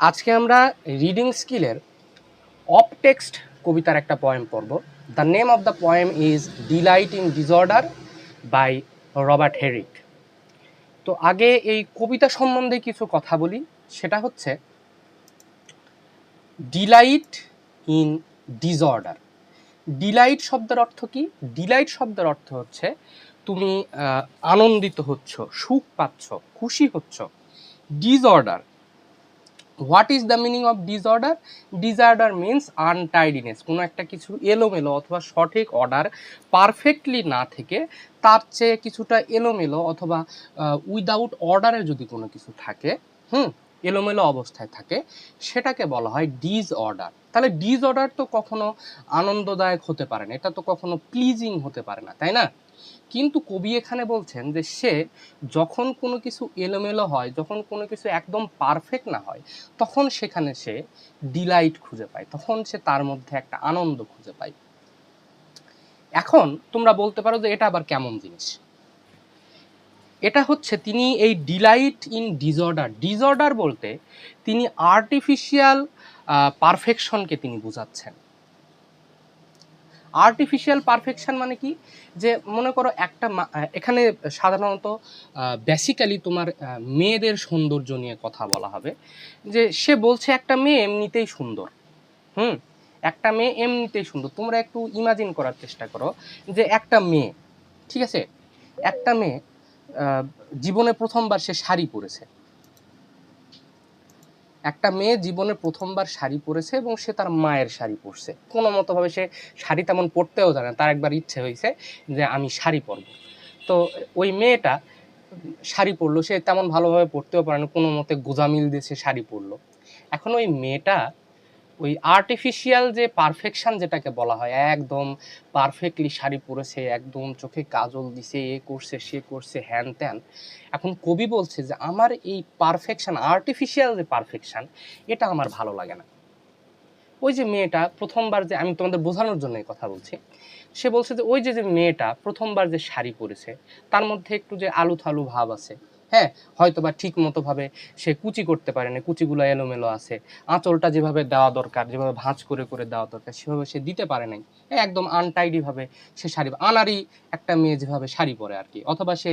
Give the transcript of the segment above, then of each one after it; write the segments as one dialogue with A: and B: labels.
A: আজকে আমরা রিডিং স্কিলের অফ টেক্সট কবিতার একটা পোয়েম পড়ব। The name of the poem is delight in disorder by Robert Herrick. তো আগে এই কবিতা সম্বন্ধে কিছু কথা বলি, সেটা হচ্ছে ডিলাইট ইন ডিসঅর্ডার। ডিলাইট শব্দের অর্থ কি? ডিলাইট শব্দের অর্থ হচ্ছে তুমি আনন্দিত হচ্ছ, সুখ পাচ্ছ, খুশি হচ্ছ। Disorder, what is the meaning of disorder? Disorder means untidiness, কোনো একটা কিছু এলোমেলো অথবা সঠিক অর্ডার পারফেক্টলি না থেকে তার চেয়ে কিছুটা এলোমেলো অথবা উইদাউট অর্ডারে যদি কোনো কিছু থাকে, এলোমেলো অবস্থায় থাকে, সেটাকে বলা হয় ডিসঅর্ডার। তাহলে ডিসঅর্ডার তো কখনো আনন্দদায়ক হতে পারে না, এটা তো কখনো প্লিজিং হতে পারে না, তাই না? কিন্তু কবি এখানে বলছেন যে সে যখন কোনো কিছু এলোমেলো হয়, যখন কোনো কিছু একদম পারফেক্ট না হয়, তখন সেখানে সে ডিলাইট খুঁজে পায়, তখন সে তার মধ্যে একটা আনন্দ খুঁজে পায়। এখন তোমরা বলতে পারো যে এটা আবার কেমন জিনিস? এটা হচ্ছে তিনি এই ডিলাইট ইন ডিসঅর্ডার, ডিসঅর্ডার বলতে তিনি আর্টিফিশিয়াল পারফেকশনকে তিনি বোঝাচ্ছেন। আর্টিফিশিয়াল পারফেকশন মানে কি? যে মনে করো একটা এখানে সাধারণত বেসিক্যালি তোমার মেয়েদের সৌন্দর্য নিয়ে কথা বলা হবে। যে সে বলছে একটা মেয়ে এমনিতেই সুন্দর, একটা মেয়ে এমনিতেই সুন্দর। তোমরা একটু ইমাজিন করার চেষ্টা করো যে একটা মেয়ে, ঠিক আছে, একটা মেয়ে জীবনে প্রথমবার সে শাড়ি পরেছে, একটা মেয়ে জীবনে প্রথমবার শাড়ি পরেছে এবং সে তার মায়ের শাড়ি পরছে। কোনো মতোভাবে সে শাড়ি তেমন পরতেও জানে না, তার একবার ইচ্ছে হয়েছে যে আমি শাড়ি পরব। তো ওই মেয়েটা শাড়ি পরলো, সে তেমন ভালোভাবে পরতেও পারে না, কোনো মতে গোজামিল দিয়ে সে শাড়ি পরলো। এখন ওই মেয়েটা ওই আর্টিফিশিয়াল যে পারফেকশন যেটাকে বলা হয়, একদম পারফেক্টলি শাড়ি পরেছে, একদম চোখে কাজল দিছে, এ করছে সে করছে, হ্যান ত্যান। এখন কবি বলছে যে আমার এই পারফেকশন, আর্টিফিশিয়াল যে পারফেকশন, এটা আমার ভালো লাগে না। ওই যে মেয়েটা প্রথমবার, যে আমি তোমাদের বোঝানোর জন্য এই কথা বলছি, সে বলছে যে ওই যে মেয়েটা প্রথমবার যে শাড়ি পরেছে, তার মধ্যে একটু যে আলু থালু ভাব আছে, হ্যাঁ, হয়তো বা ঠিক মতো ভাবে সে কুচি করতে পারে না, কুচিগুলো এলোমেলো আছে, আঁচলটা যেভাবে দেওয়া দরকার, যেভাবে ভাঁজ করে করে দেওয়া দরকার, সেভাবে সে দিতে পারে নাই, একদম আনটাইডি ভাবে সে শাড়ি, আনারি একটা মেয়ে যেভাবে শাড়ি পরে আর কি, অথবা সে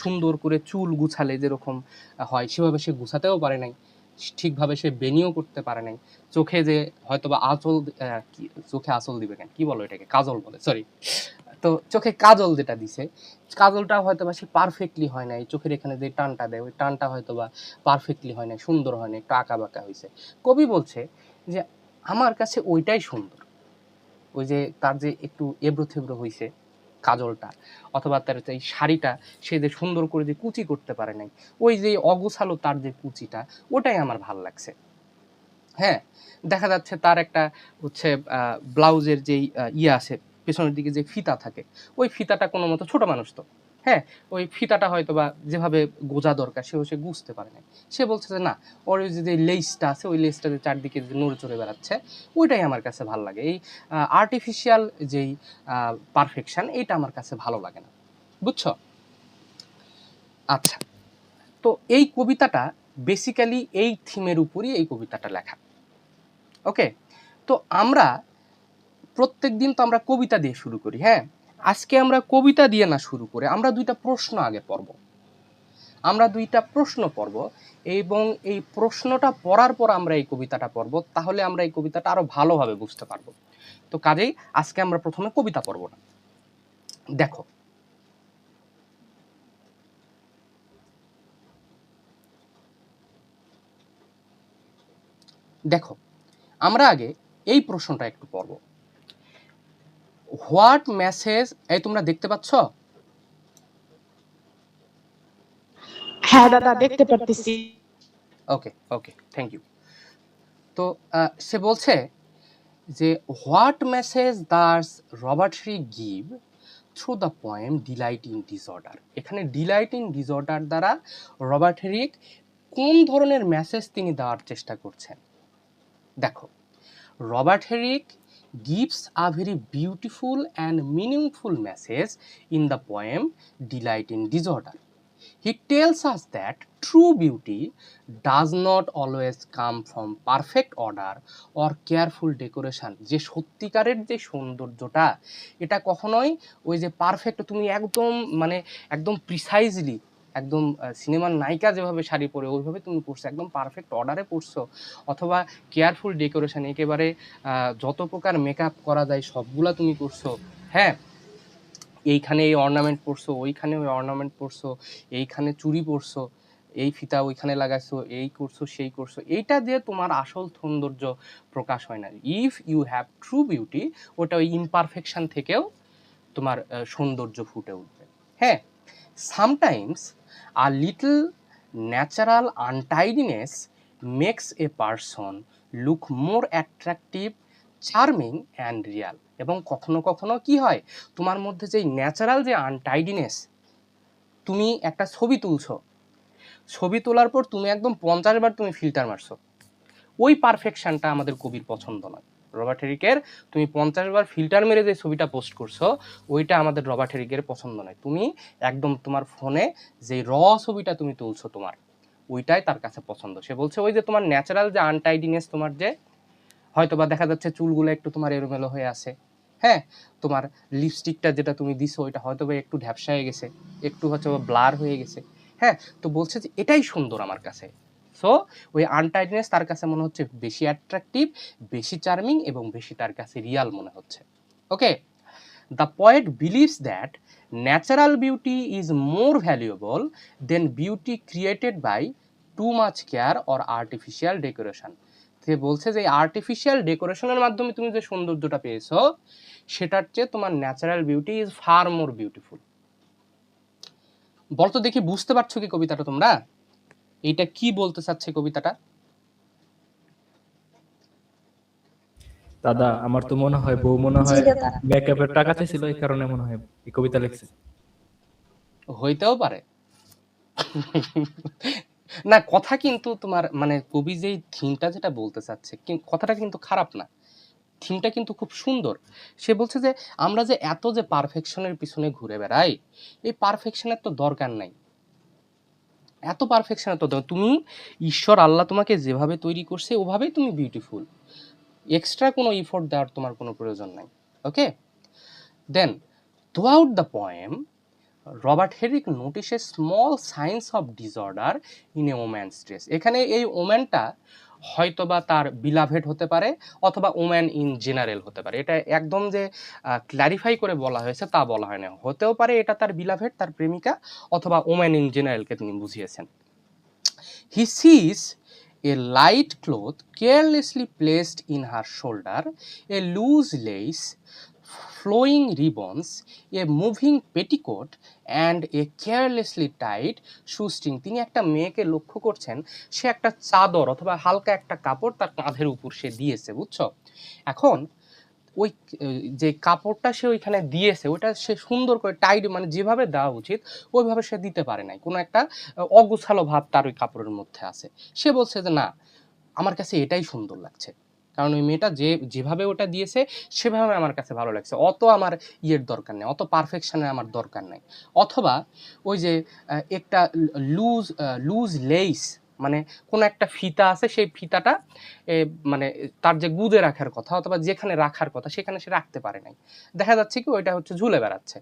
A: সুন্দর করে চুল গুছালে যেরকম হয় সেভাবে সে গুছাতেও পারে নাই, ঠিকভাবে সে বেনিও করতে পারে নাই, চোখে যে হয়তোবা আঁচল, চোখে আঁচল দিবে কেন, কি বলো এটাকে, কাজল বলে, সরি। তো চোখে কাজল যেটা দিছে, কাজলটা হয়তোবা সে পারফেক্টলি হয় নাই, চোখের এখানে যে টানটা দেয় ওই টানটা হয়তোবা পারফেক্টলি হয় নাই, সুন্দর হয় নাই, একটু আঁকা বাঁকা হয়েছে। কবি বলছে যে আমার কাছে ওইটাই সুন্দর, ওই যে তার যে একটু এবড়ো থেবড়ো হয়েছে কাজলটা, অথবা তার এই শাড়িটা সে যে সুন্দর করে যে কুচি করতে পারে নাই, ওই যে অগোছালো তার যে কুচিটা, ওটাই আমার ভাল লাগছে। হ্যাঁ, দেখা যাচ্ছে তার একটা হচ্ছে ব্লাউজের যেই ইয়ে আছে, পেছনের দিকে যে ফিতা থাকে, ওই ফিতাটা কোনো মতো, ছোট মানুষ তো, হ্যাঁ, ওই ফিতাটা হয়তো বা যেভাবে গোজা দরকার সেও সে গুছতে পারে না। সে বলছে যে না, ওর ওই যে লেসটা আছে, ওই লেসটা যে চারদিকে যে নড়ে চড়ে বেড়াচ্ছে, ওইটাই আমার কাছে ভালো লাগে। এই আর্টিফিশিয়াল যেই পারফেকশন, এইটা আমার কাছে ভালো লাগে না, বুঝছো? আচ্ছা, তো এই কবিতাটা বেসিক্যালি এই থিমের উপরই এই কবিতাটা লেখা। ওকে, তো আমরা প্রত্যেক দিন তো আমরা কবিতা দিয়ে শুরু করি, হ্যাঁ, আজকে আমরা কবিতা দিয়ে না শুরু করে আমরা দুইটা প্রশ্ন আগে পড়ব, আমরা দুইটা প্রশ্ন পড়ব, এবং এই প্রশ্নটা পড়ার পর আমরা এই কবিতাটা পড়ব, তাহলে আমরা এই কবিতাটা আরো ভালোভাবে বুঝতে পারবো। তো কাজেই আজকে আমরা প্রথমে কবিতা পড়ব না। দেখো, দেখো আমরা আগে এই প্রশ্নটা একটু পড়ব। হোয়াট মেসেজ, এই তোমরা দেখতে পাচ্ছ?
B: হ্যাঁ দাদা, দেখতে পারতেছি।
A: Okay okay, thank you. তো সে বলছে যে হোয়াট মেসেজ ডাস রবার্ট শ্রি give through the poem delight in disorder. এখানে ডিলাইট ইন ডিসঅর্ডার দ্বারা রবার্ট হেরিক কোন ধরনের মেসেজ তিনি দেওয়ার চেষ্টা করছেন? দেখো, Robert Herrick gives a very beautiful and meaningful message in the poem Delight in Disorder. He tells us that true beauty does not always come from perfect order or careful decoration. যে সত্যিকারের যে সৌন্দর্যটা এটা কখনোই ওই যে perfect তুমি একদম মানে একদম প্রিসাইজলি একদম সিনেমার নায়িকা যেভাবে শাড়ি পরে ওইভাবে তুমি পরছো, একদম পারফেক্ট অর্ডারে পরছো, অথবা কেয়ারফুল ডেকোরেশন একেবারে যত প্রকার মেকআপ করা যায় সবগুলা তুমি করছো, হ্যাঁ, এইখানে এই অর্নামেন্ট পরছো, ওইখানে ওই অর্নামেন্ট পরছো, এইখানে চুড়ি পরছো, এই ফিতা ওইখানে লাগাইছো, এই করছো সেই করছো, এইটা দিয়ে তোমার আসল সৌন্দর্য প্রকাশ হয় না। If you have true beauty, ওটা ওই ইমপারফেকশন থেকেও তোমার সৌন্দর্য ফুটে উঠবে। হ্যাঁ, sometimes a little natural untidiness makes a person look more attractive, charming and real. এবং কখনো কখনো কি হয়, তোমার মধ্যে যে ন্যাচারাল যে আনটাইডিনেস, তুমি একটা ছবি তুলছো, ছবি তোলার পর তুমি একদম 50 বার তুমি ফিল্টার মারছো, ওই পারফেকশনটা আমাদের কবির পছন্দ নয়। রবার্ট হেরিকের তুমি 50 বার ফিল্টার মেরে যে ছবিটা পোস্ট করছো, ওইটা আমাদের রবার্ট হেরিকের পছন্দ নয়। তুমি একদম তোমার ফোনে যে ছবিটা তুমি তুলছো তোমার, ওইটাই তার কাছে পছন্দ। সে বলছে ওই যে তোমার ন্যাচারাল যে আনটাইডিনেস, তোমার যে হয়তো বা দেখা যাচ্ছে চুলগুলো একটু তোমার এলোমেলো হয়ে আছে, হ্যাঁ, তোমার লিপস্টিকটা যেটা তুমি দিছো ওইটা হয়তো বা একটু ঢ্যাপসা হয়ে গেছে, একটু হচ্ছে ব্লার হয়ে গেছে, হ্যাঁ, তো বলছে যে এটাই সুন্দর আমার কাছে। সো ওই আনটাইডনেস তার কাছে মনে হচ্ছে বেশি অ্যাট্রাকটিভ, বেশি চার্মিং এবং বেশি তার কাছে রিয়াল মনে হচ্ছে। Okay, the poet believes that natural beauty is more valuable than beauty created by too much care or artificial decoration. সে বলছে যে আর্টিফিশিয়াল ডেকোরেশনের মাধ্যমে তুমি যে সৌন্দর্যটা পেয়েছো, সেটার চেয়ে তোমার natural beauty is far more beautiful. বলতো দেখি বুঝতে পারছো কি কবিতাটা তোমরা? এইটা কি বলতে চাচ্ছে কবিতাটা?
C: দাদা আমার তো মনে হয় বউ মনে হয় মেকআপের টাকা চাইছিল, এই কারণে মনে হয় এই কবিতা লিখছে।
A: হইতেও পারে। না, কথা কিন্তু তোমার মানে কবি যেই থিমটা যেটা বলতে চাচ্ছে, কথাটা কিন্তু খারাপ না, থিমটা কিন্তু খুব সুন্দর। সে বলছে যে আমরা যে এত যে পারফেকশনের পিছনে ঘুরে বেড়াই, এই পারফেকশনের তো দরকার নাই, এত পারফেকশনের তো তুমি ঈশ্বর আল্লাহ তোমাকে যেভাবে তৈরি করছে ওভাবেই তুমি বিউটিফুল, এক্সট্রা কোনো ইফোর্ট দেওয়ার তোমার কোনো প্রয়োজন নাই। Okay, then throughout the poem Robert Herrick notices small signs of disorder in a woman's dress. এখানে এই ওম্যানটা হয়তোবা তার বিলাভেড হতে পারে, অথবা ওম্যান ইন জেনারেল হতে পারে। এটা একদম যে ক্ল্যারিফাই করে বলা হয়েছে তা বলা হয় না, হতেও পারে এটা তার বিলাভেড, তার প্রেমিকা, অথবা ওম্যান ইন জেনারেলকে তিনি বুঝিয়েছেন। হি সিজ a light cloth carelessly placed in her shoulder, a loose lace, flowing ribbons, a moving petticoat and a carelessly tied shoestring. তিনি একটা মেয়েকে লক্ষ্য করছেন, সে একটা চাদর অথবা হালকা একটা কাপড় তার কাঁধের উপর সে দিয়েছে, বুঝছো? এখন ওই যে কাপড়টা সে ওইখানে দিয়েছে, ওইটা সে সুন্দর করে টাইট মানে যেভাবে দেওয়া উচিত ওইভাবে সে দিতে পারে নাই, কোনো একটা অগোছালো ভাব তার ওই কাপড়ের মধ্যে আছে। সে বলছে যে না, আমার কাছে এটাই সুন্দর লাগছে, কারণ ওই মেয়েটা যেভাবে ওটা দিয়েছে সেভাবে আমার কাছে ভালো লাগছে, অত আমার ইয়ের দরকার নেই, অত পারফেকশনের আমার দরকার নাই। অথবা ওই যে একটা লুজ লুজ লেইস, মানে কোনো একটা ফিতা আছে, সেই ফিতাটা মানে তার যে গুদে রাখার কথা অথবা যেখানে রাখার কথা সেখানে সে রাখতে পারে নাই, দেখা যাচ্ছে কি ওইটা হচ্ছে ঝুলে বেড়াচ্ছে।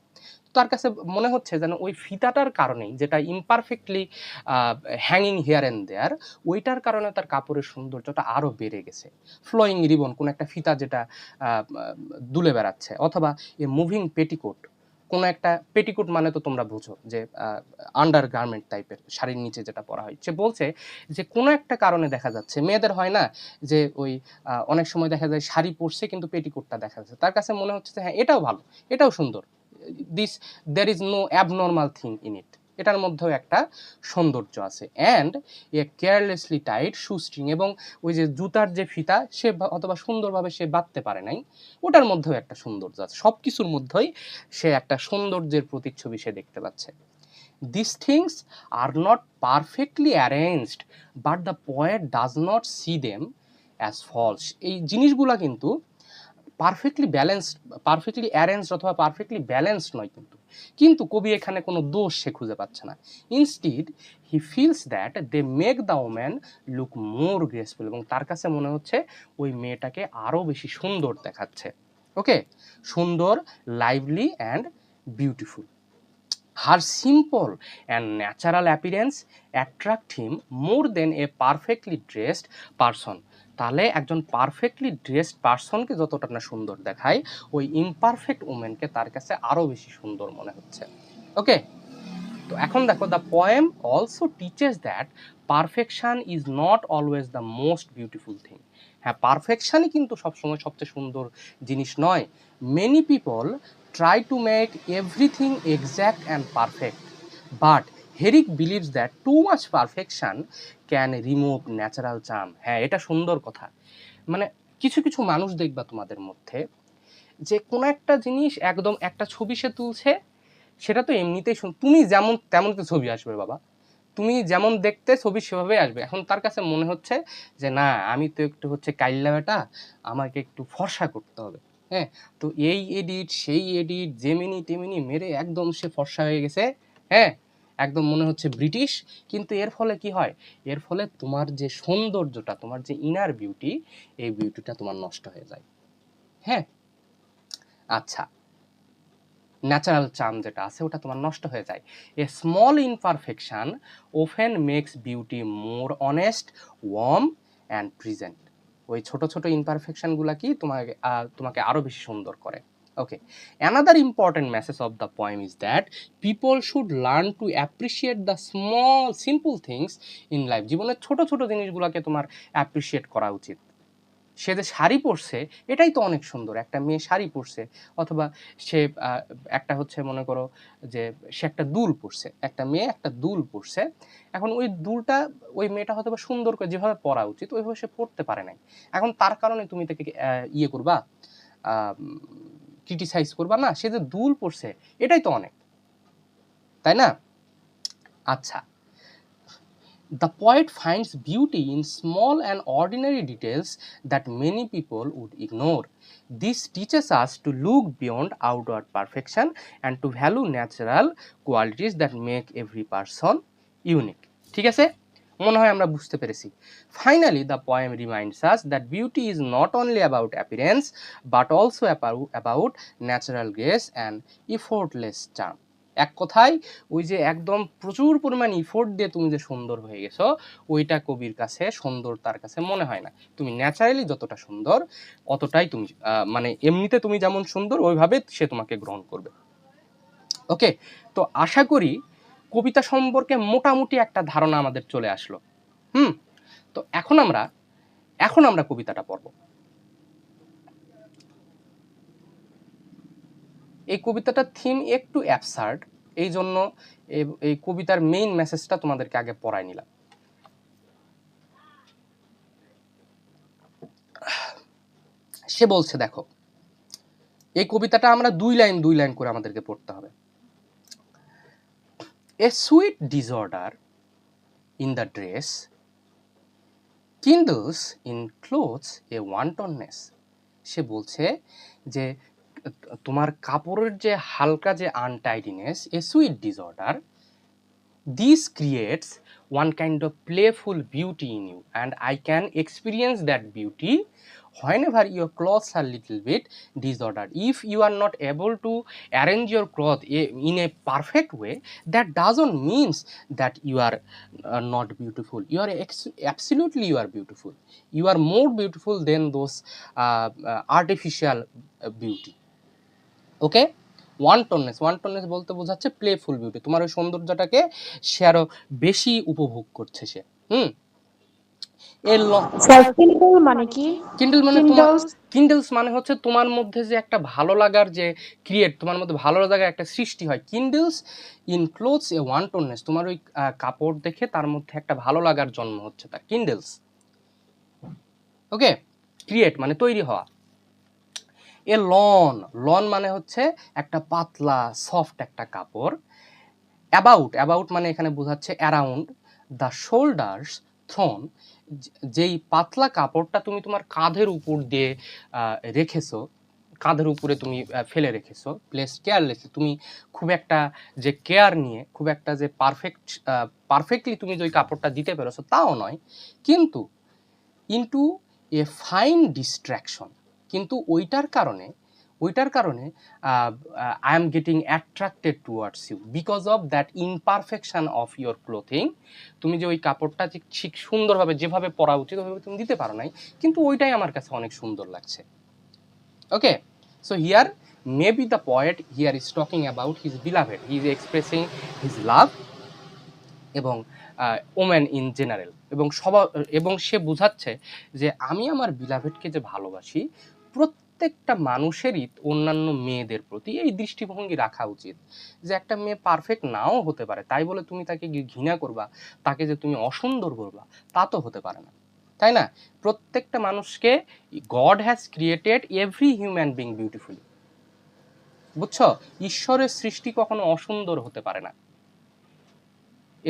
A: তার কাছে মনে হচ্ছে যেন ওই ফিতাটার কারণেই, যেটা ইমপারফেক্টলি হ্যাঙ্গিং হেয়ার অ্যান্ড দেয়ার, ওইটার কারণে তার কাপড়ের সৌন্দর্যটা আরও বেড়ে গেছে। ফ্লোয়িং রিবন, কোনো একটা ফিতা যেটা দুলে বেড়াচ্ছে, অথবা এ মুভিং পেটিকোট, কোনো একটা পেটিকোট মানে তো তোমরা বুঝো যে আন্ডার গার্মেন্ট টাইপের শাড়ির নিচে যেটা পরা হয়। সে বলছে যে কোনো একটা কারণে দেখা যাচ্ছে, মেয়েদের হয় না যে ওই অনেক সময় দেখা যায় শাড়ি পরছে কিন্তু পেটিকোটটা দেখা যাচ্ছে, তার কাছে মনে হচ্ছে যে হ্যাঁ এটাও ভালো, এটাও সুন্দর, this there is no abnormal thing in it, এটার মধ্যেও একটা সৌন্দর্য আছে। অ্যান্ড এ কেয়ারলেসলি টাইট শুস্ট্রিং, এবং ওই যে জুতার যে ফিতা সে অথবা সুন্দরভাবে সে বাঁধতে পারে নাই, ওটার মধ্যেও একটা সৌন্দর্য আছে। সব কিছুর মধ্যেই সে একটা সৌন্দর্যের প্রতিচ্ছবি সে দেখতে পাচ্ছে। These things are not perfectly arranged, but the poet does not see them as false. এই জিনিসগুলা কিন্তু পারফেক্টলি অ্যারেঞ্জড অথবা পারফেক্টলি ব্যালেন্সড নয়, কিন্তু কবি এখানে কোনো দোষ সে খুঁজে পাচ্ছে না। Instead he feels that they make the woman look more graceful, এবং তার কাছে মনে হচ্ছে ওই মেয়েটাকে আরও বেশি সুন্দর দেখাচ্ছে। ওকে, সুন্দর, lively and beautiful. Her simple and natural appearance attract him more than a perfectly dressed person. তাহলে একজন পারফেক্টলি ড্রেসড পারসনকে যতটা না সুন্দর দেখায়, ওই ইমপারফেক্ট ওমেনকে তার কাছে আরও বেশি সুন্দর মনে হচ্ছে। ওকে, তো এখন দেখো, the poem also teaches that perfection is not always the most beautiful thing. হ্যাঁ, পারফেকশনই কিন্তু সবসময় সবচেয়ে সুন্দর জিনিস নয়। Many people try to make everything exact and perfect, but Herrick believes that too much perfection can remove natural charm. হ্যাঁ, এটা সুন্দর কথা। মানে কিছু কিছু মানুষ দেখবা তোমাদের মধ্যে, যে কোনো একটা জিনিস একদম, একটা ছবি সে তুলছে, সেটা তো এমনিতেই তুমি যেমন তেমন তো ছবি আসবে বাবা, তুমি যেমন দেখতে ছবি সেভাবেই আসবে। এখন তার কাছে মনে হচ্ছে যে না, আমি তো একটু হচ্ছে কাইল্লা বেটা, আমাকে একটু ফর্সা করতে হবে। হ্যাঁ, তো এই এডিট সেই এডিট জেমিনি টেমিনি মেরে একদম সে ফর্সা হয়ে গেছে। হ্যাঁ, একদম মনে হচ্ছে ব্রিটিশ। কিন্তু এর ফলে কি হয়? এর ফলে তোমার যে সৌন্দর্যটা, তোমার যে ইনার বিউটি, এই বিউটিটা তোমার নষ্ট হয়ে যায়। হ্যাঁ, আচ্ছা, ন্যাচারাল চার্ম যেটা আছে ওটা তোমার নষ্ট হয়ে যায়। A small imperfection often makes beauty more honest, warm and present. ওই ছোট ছোট ইমপারফেকশনগুলো কি তোমাকে আরও বেশি সুন্দর করে। Okay, another important message of the poem is that people should learn to appreciate the small simple things in life. জীবনের ছোট ছোট জিনিসগুলোকে তোমার অ্যাপ্রিসিয়েট করা উচিত। সে যে শাড়ি পরছে এটাই তো অনেক সুন্দর। একটা মেয়ে শাড়ি পরছে, অথবা সে একটা হচ্ছে মনে করো যে সে একটা দুল পরছে, একটা মেয়ে একটা দুল পরছে। এখন ওই দুলটা ওই মেয়েটা হয়তো বা সুন্দর করে যেভাবে পরা উচিত ওইভাবে সে পরতে পারে নাই। এখন তার কারণে তুমি তাকে ইয়ে করবা, ক্রিটিসাইজ করবা না? সে যে দুল পরছে এটাই তো অনেক, তাই না? আচ্ছা, the poet finds beauty in small and ordinary details that many people would ignore. This teaches us to look beyond outward perfection and to value natural qualities that make every person unique. ঠিক আছে, মনে হয় আমরা বুঝতে পেরেছি। Finally, the poem reminds us that beauty is not only about appearance but also about natural grace and effortless charm. এক কথায় ওই যে একদম প্রচুর পরিমাণ ইফোর্ট দিয়ে তুমি যে সুন্দর হয়ে গেছো, ওইটা কবির কাছে সুন্দর তার কাছে মনে হয় না। তুমি ন্যাচারালি যতটা সুন্দর অতটাই তুমি মানে এমনিতে তুমি যেমন সুন্দর ওইভাবে সে তোমাকে গ্রহণ করবে। ওকে, তো আশা করি কবিতা সম্পর্কে মোটামুটি একটা ধারণা আমাদের চলে আসলো। তো এখন আমরা কবিতাটা পড়ব। এই কবিতাটার থিম একটু অ্যাবসার্ড, এই জন্য এই কবিতার মেইন মেসেজটা তোমাদেরকে আগে পড়াই নিলাম। সে বলছে, দেখো এই কবিতাটা আমরা দুই লাইন করে আমাদেরকে পড়তে হবে। A sweet disorder in the dress kindles in clothes a wantonness। সে বলছে যে তোমার কাপড়ের যে হালকা যে untidiness, a sweet disorder, this creates one kind of playful beauty in you, and I can experience that beauty whenever your clothes are little bit disordered. If you are not able to arrange your cloth in a perfect way, that doesn't means that you are not beautiful. You are absolutely you are beautiful. You are more beautiful than those artificial beauty. ওকে, ওয়ান্টননেস বলতে বোঝাচ্ছে playful beauty, তোমার ওই সৌন্দর্যটাকে সে আরো বেশি উপভোগ করছে সে।
B: Kindle মানে কি?
A: কিন্ডল মানে তোমার, কিন্ডলস মানে হচ্ছে তোমার মধ্যে যে একটা ভালো লাগার যে তোমার মধ্যে ভালো লাগার একটা সৃষ্টি হয়। কিন্ডলস ইন ক্লোথস এ ওয়ান্টননেস, তোমার ওই কাপড় দেখে তার মধ্যে একটা ভালো লাগার জন্ম হচ্ছে তার, কিন্ডলস। ওকে, ক্রিয়েট মানে তৈরি হওয়া। এ লন মানে হচ্ছে একটা পাতলা সফট একটা কাপড়। অ্যাবাউট মানে এখানে বোঝাচ্ছে অ্যারাউন্ড দ্য শোল্ডার্স থ্রোন, যেই পাতলা কাপড়টা তুমি তোমার কাঁধের উপর দিয়ে রেখেছো, কাঁধের উপরে তুমি ফেলে রেখেছো, প্লেসড কেয়ারলেসলি, তুমি খুব একটা যে কেয়ার নিয়ে খুব একটা যে পারফেক্টলি তুমি যে ওই কাপড়টা দিতে পেরেছো তাও নয়, কিন্তু ইনটু এ ফাইন ডিস্ট্র্যাকশন, কিন্তু ওইটার কারণে I am getting attracted towards you because of that imperfection of your clothing. তুমি যে ওই কাপড়টা যে ঠিক সুন্দরভাবে যেভাবে পরা উচিত ওইভাবে তুমি দিতে পারো নাই, কিন্তু ওইটাই আমার কাছে অনেক সুন্দর লাগছে। Okay, so here maybe the poet here is talking about his beloved, he is expressing his love এবং ওমেন ইন জেনারেল, এবং সে বোঝাচ্ছে যে আমি আমার বিলাভেডকে যে ভালোবাসি, প্রত্যেকটা মানুষেরই অন্যান্য মেয়েদের প্রতি এই দৃষ্টিভঙ্গি রাখা উচিত যে একটা মেয়ে পারফেক্ট নাও হতে পারে, তাই বলে তুমি তাকে ঘৃণা করবা, তাকে যে তুমি অসুন্দর করবা, তা তো হতে পারে না, তাই না? প্রত্যেকটা মানুষকে god has created every human being beautifully, বুঝছো? ঈশ্বরের সৃষ্টি কখনো অসুন্দর হতে পারে না,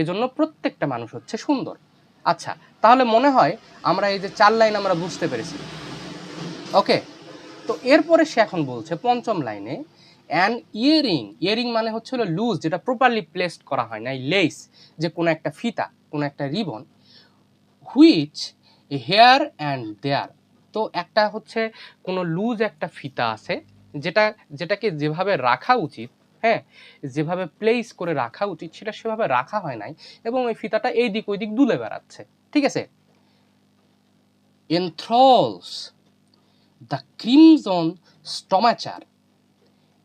A: এজন্য প্রত্যেকটা মানুষ হচ্ছে সুন্দর। আচ্ছা, তাহলে মনে হয় আমরা এই যে 4 লাইন আমরা বুঝতে পেরেছি। ওকে, তো এরপরে সে এখন বলছে 5ম লাইনে, অ্যান ইয়ারিং মানে হচ্ছে হলো লুজ, যেটা প্রপারলি প্লেসড করা হয় না, লেস যে কোনো একটা ফিতা, কোনো একটা রিবন, হুইচ হেয়ার অ্যান্ড দেয়ার। তো একটা হচ্ছে কোনো লুজ একটা ফিতা আছে যেটাকে যেভাবে রাখা উচিত, হ্যাঁ, যেভাবে প্লেস করে রাখা উচিত সেটা সেভাবে রাখা হয় নাই, এবং ওই ফিতাটা এই দিক ওই দিক দুলে বেড়াচ্ছে, ঠিক আছে? এনথ্রলস দ্য ক্রিমজন স্টমাচার,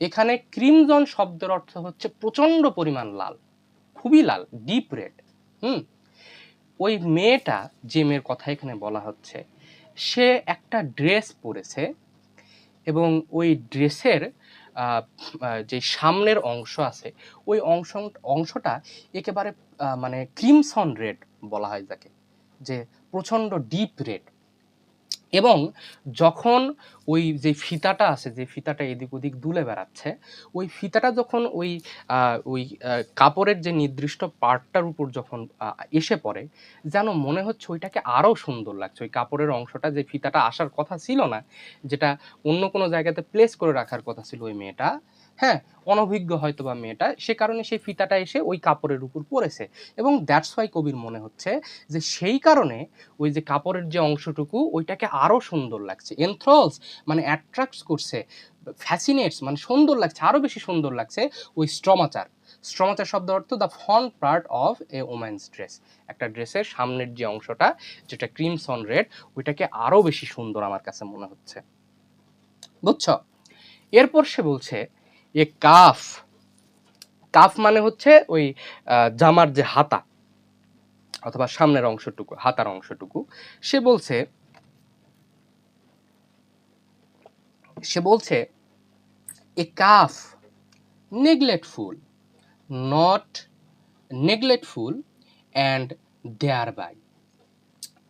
A: এখানে ক্রিমজন শব্দের অর্থ হচ্ছে প্রচন্ড পরিমাণ লাল, খুবই লাল, ডিপ রেড। ওই মেয়েটা, যে মেয়ের কথা এখানে বলা হচ্ছে, সে একটা ড্রেস পরেছে এবং ওই ড্রেসের যে সামনের অংশ আছে ওই অংশটা একেবারে মানে ক্রিমসন রেড বলা হয় যাকে, যে প্রচণ্ড ডিপ রেড। এবং যখন ওই যে ফিতাটা আছে, যে ফিতাটা এদিক ওদিক দুলে বেড়াচ্ছে, ওই ফিতাটা যখন ওই কাপড়ের যে নির্দিষ্ট পার্টটার উপর যখন এসে পড়ে, যেন মনে হচ্ছে ওইটাকে আরও সুন্দর লাগছে। ওই কাপড়ের অংশটা, যে ফিতাটা আসার কথা ছিল না, যেটা অন্য কোনো জায়গাতে প্লেস করে রাখার কথা ছিল ওই মেয়েটা, হ্যাঁ, অনভিজ্ঞ হয়তো বা মেয়েটা, সে কারণে সেই ফিতাটা এসে ওই কাপড়ের উপর পড়েছে, এবং দ্যাটস ওয়াই কবির মনে হচ্ছে যে সেই কারণে ওই যে কাপড়ের যে অংশটুকু ওইটাকে আরো সুন্দর লাগছে। এনথ্রলস মানে অ্যাট্রাক্টস করছে, ফ্যাসিনেটস মানে সুন্দর লাগছে, আরো বেশি সুন্দর লাগছে ওই স্ট্রমাচার শব্দ অর্থ the front part of A woman's dress, একটা ড্রেসের সামনের যে অংশটা যেটা ক্রিমসন রেড, ওইটাকে আরো বেশি সুন্দর আমার কাছে মনে হচ্ছে, বুঝছো? এরপর সে বলছে এ কাফ মানে হচ্ছে ওই জামার যে হাতা অথবা সামনের অংশটুকু, হাতার অংশটুকু। সে বলছে এ calf neglectful, not neglectful and thereby।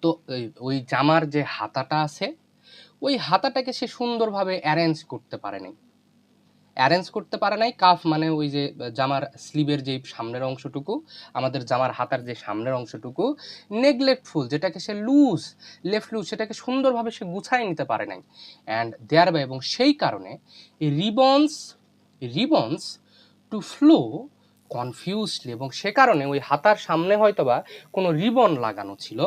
A: তো ওই জামার যে হাতাটা আছে ওই হাতাটাকে সে সুন্দরভাবে অ্যারেঞ্জ করতে পারে নাই। কাফ মানে ওই যে জামার স্লিভের যে সামনের অংশটুকু, আমাদের জামার হাতার যে সামনের অংশটুকু, নেগলেক্টফুল যেটাকে সে লেফট লুজ, সেটাকে সুন্দরভাবে সে গুছায় নিতে পারে নাই, অ্যান্ড দেয়ার বাই, এবং সেই কারণে রিবনস টু ফ্লো কনফিউজলি, এবং সে কারণে ওই হাতার সামনে হয়তোবা কোনো রিবন লাগানো ছিল,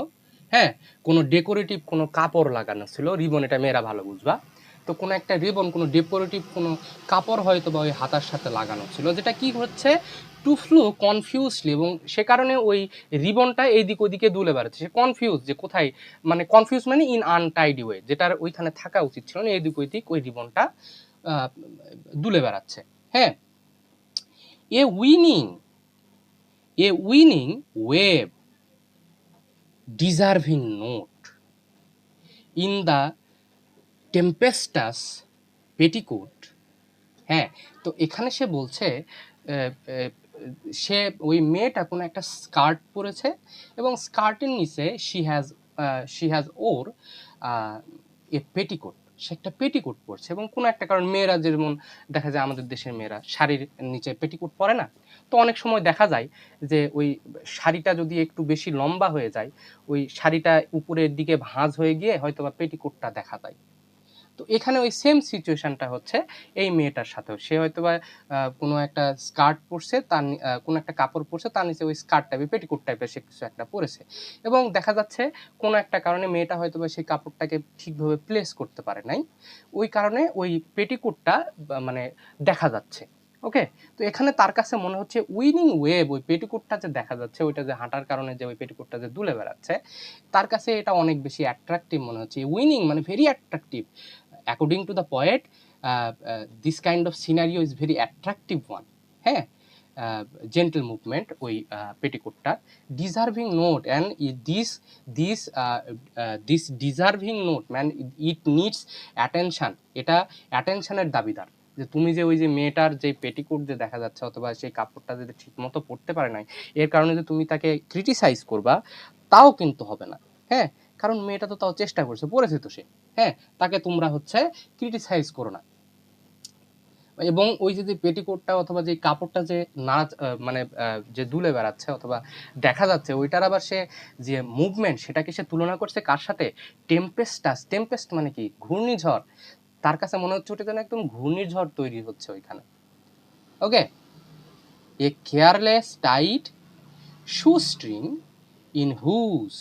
A: হ্যাঁ, কোনো ডেকোরেটিভ কোনো কাপড় লাগানো ছিল, রিবন এটা মেয়েরা ভালো বুঝবা, তো কোনো একটা রিবন, কোনো ডেকোরেটিভ কোনো কাপড় হয়তো বা ওই হাতার সাথে লাগানো ছিল, যেটা কি হচ্ছে টু ফ্লো কনফিউজলি, এবং সে কারণে ওই রিবনটা এইদিক ওদিকে দুলে বেড়াচ্ছে, সে কনফিউজ যে কোথায়, মানে কনফিউজ মানে ইন আনটাইডি ওয়ে, যেটার ওইখানে থাকা উচিত ছিল না, এইদিক ওইদিক ওই রিবনটা দুলে বেড়াচ্ছে। হ্যাঁ, a winning wave deserving note in the tempestuous petticoat. হ্যাঁ, তো এখানে সে বলছে সে ওই মেয়েটা কোনো একটা স্কার্ট পরেছে এবং স্কার্টের নিচে she has or a petticoat, সে একটা পেটিকোট পরছে, এবং কোনো একটা কারণ মেয়েরা যেমন দেখা যায় আমাদের দেশের মেয়েরা শাড়ির নিচে পেটিকোট পরে না, তো অনেক সময় দেখা যায় যে ওই শাড়িটা যদি একটু বেশি লম্বা হয়ে যায়, ওই শাড়িটা উপরের দিকে ভাঁজ হয়ে গিয়ে হয়তো বা পেটিকোটটা দেখা যায়। তো এখানে ওই সেম সিচুয়েশনটা হচ্ছে এই মেয়েটার সাথেও। সে হয়তো বা কোনো একটা স্কার্ট পরছে, তার কোনো একটা কাপড় পরছে, তার নিচে ওই স্কার্ট টাইপের পেটিকোট টাইপের সে কিছু একটা পরেছে, এবং দেখা যাচ্ছে কোনো একটা কারণে মেয়েটা হয়তো বা সেই কাপড়টাকে ঠিকভাবে প্লেস করতে পারে নাই, ওই কারণে ওই পেটিকোটটা মানে দেখা যাচ্ছে। ওকে, তো এখানে তার কাছে মনে হচ্ছে উইনিং ওয়েব, ওই পেটিকোটটা যে দেখা যাচ্ছে, ওইটা যে হাঁটার কারণে যে ওই পেটিকোটটা যে দুলে বেড়াচ্ছে, তার কাছে এটা অনেক বেশি অ্যাট্রাকটিভ মনে হচ্ছে। উইনিং মানে very attractive, according to the poet, this kind of scenario is very attractive one. হ্যাঁ, জেন্টল মুভমেন্ট ওই পেটিকোটটা, deserving note, and this deserving note man, it needs attention, এটা অ্যাটেনশনের দাবিদার। যে তুমি যে ওই যে মেয়েটার যে পেটিকোট যে দেখা যাচ্ছে, অথবা সেই কাপড়টা যদি ঠিক মতো পরতে পারে নাই, এর কারণে যে তুমি তাকে ক্রিটিসাইজ করবা, তাও কিন্তু হবে না। হ্যাঁ, কারণ মেয়েটা তো তাও চেষ্টা করছে, পড়েছে তো সে। হ্যাঁ, তাকে তোমরা হচ্ছে ক্রিটিসাইজ করো না। এবং ওই যে পেটিকোটটা অথবা যে কাপড়টা যে নাচ মানে যে দুলে বেড়াচ্ছে অথবা দেখা যাচ্ছে, ওইটার আবার সে যে মুভমেন্ট, সেটাকে সে তুলনা করছে কার সাথে? টেম্পেস্ট মানে কি? ঘূর্ণিঝড়। তার কাছে মনে হচ্ছে ওটা যেন একদম ঘূর্ণিঝড় তৈরি হচ্ছে ওইখানে। Okay, a careless tight shoestring in whose,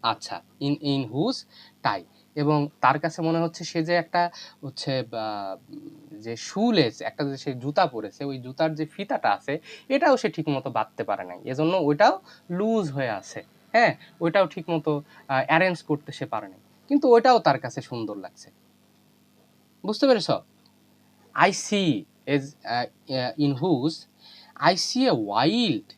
A: আচ্ছা, ইন হুজ টাই, এবং তার কাছে মনে হচ্ছে সে যে একটা হচ্ছে যে শুলেস, একটা যে সে জুতা পরেছে, ওই জুতার যে ফিতাটা আছে এটাও সে ঠিক মতো বাঁধতে পারে নাই, এজন্য ওইটাও লুজ হয়ে আছে। হ্যাঁ, ওইটাও ঠিক মতো অ্যারেঞ্জ করতে সে পারে নাই, কিন্তু ওইটাও তার কাছে সুন্দর লাগছে। বুঝতে পেরেছ? I see as in whose, I see a wild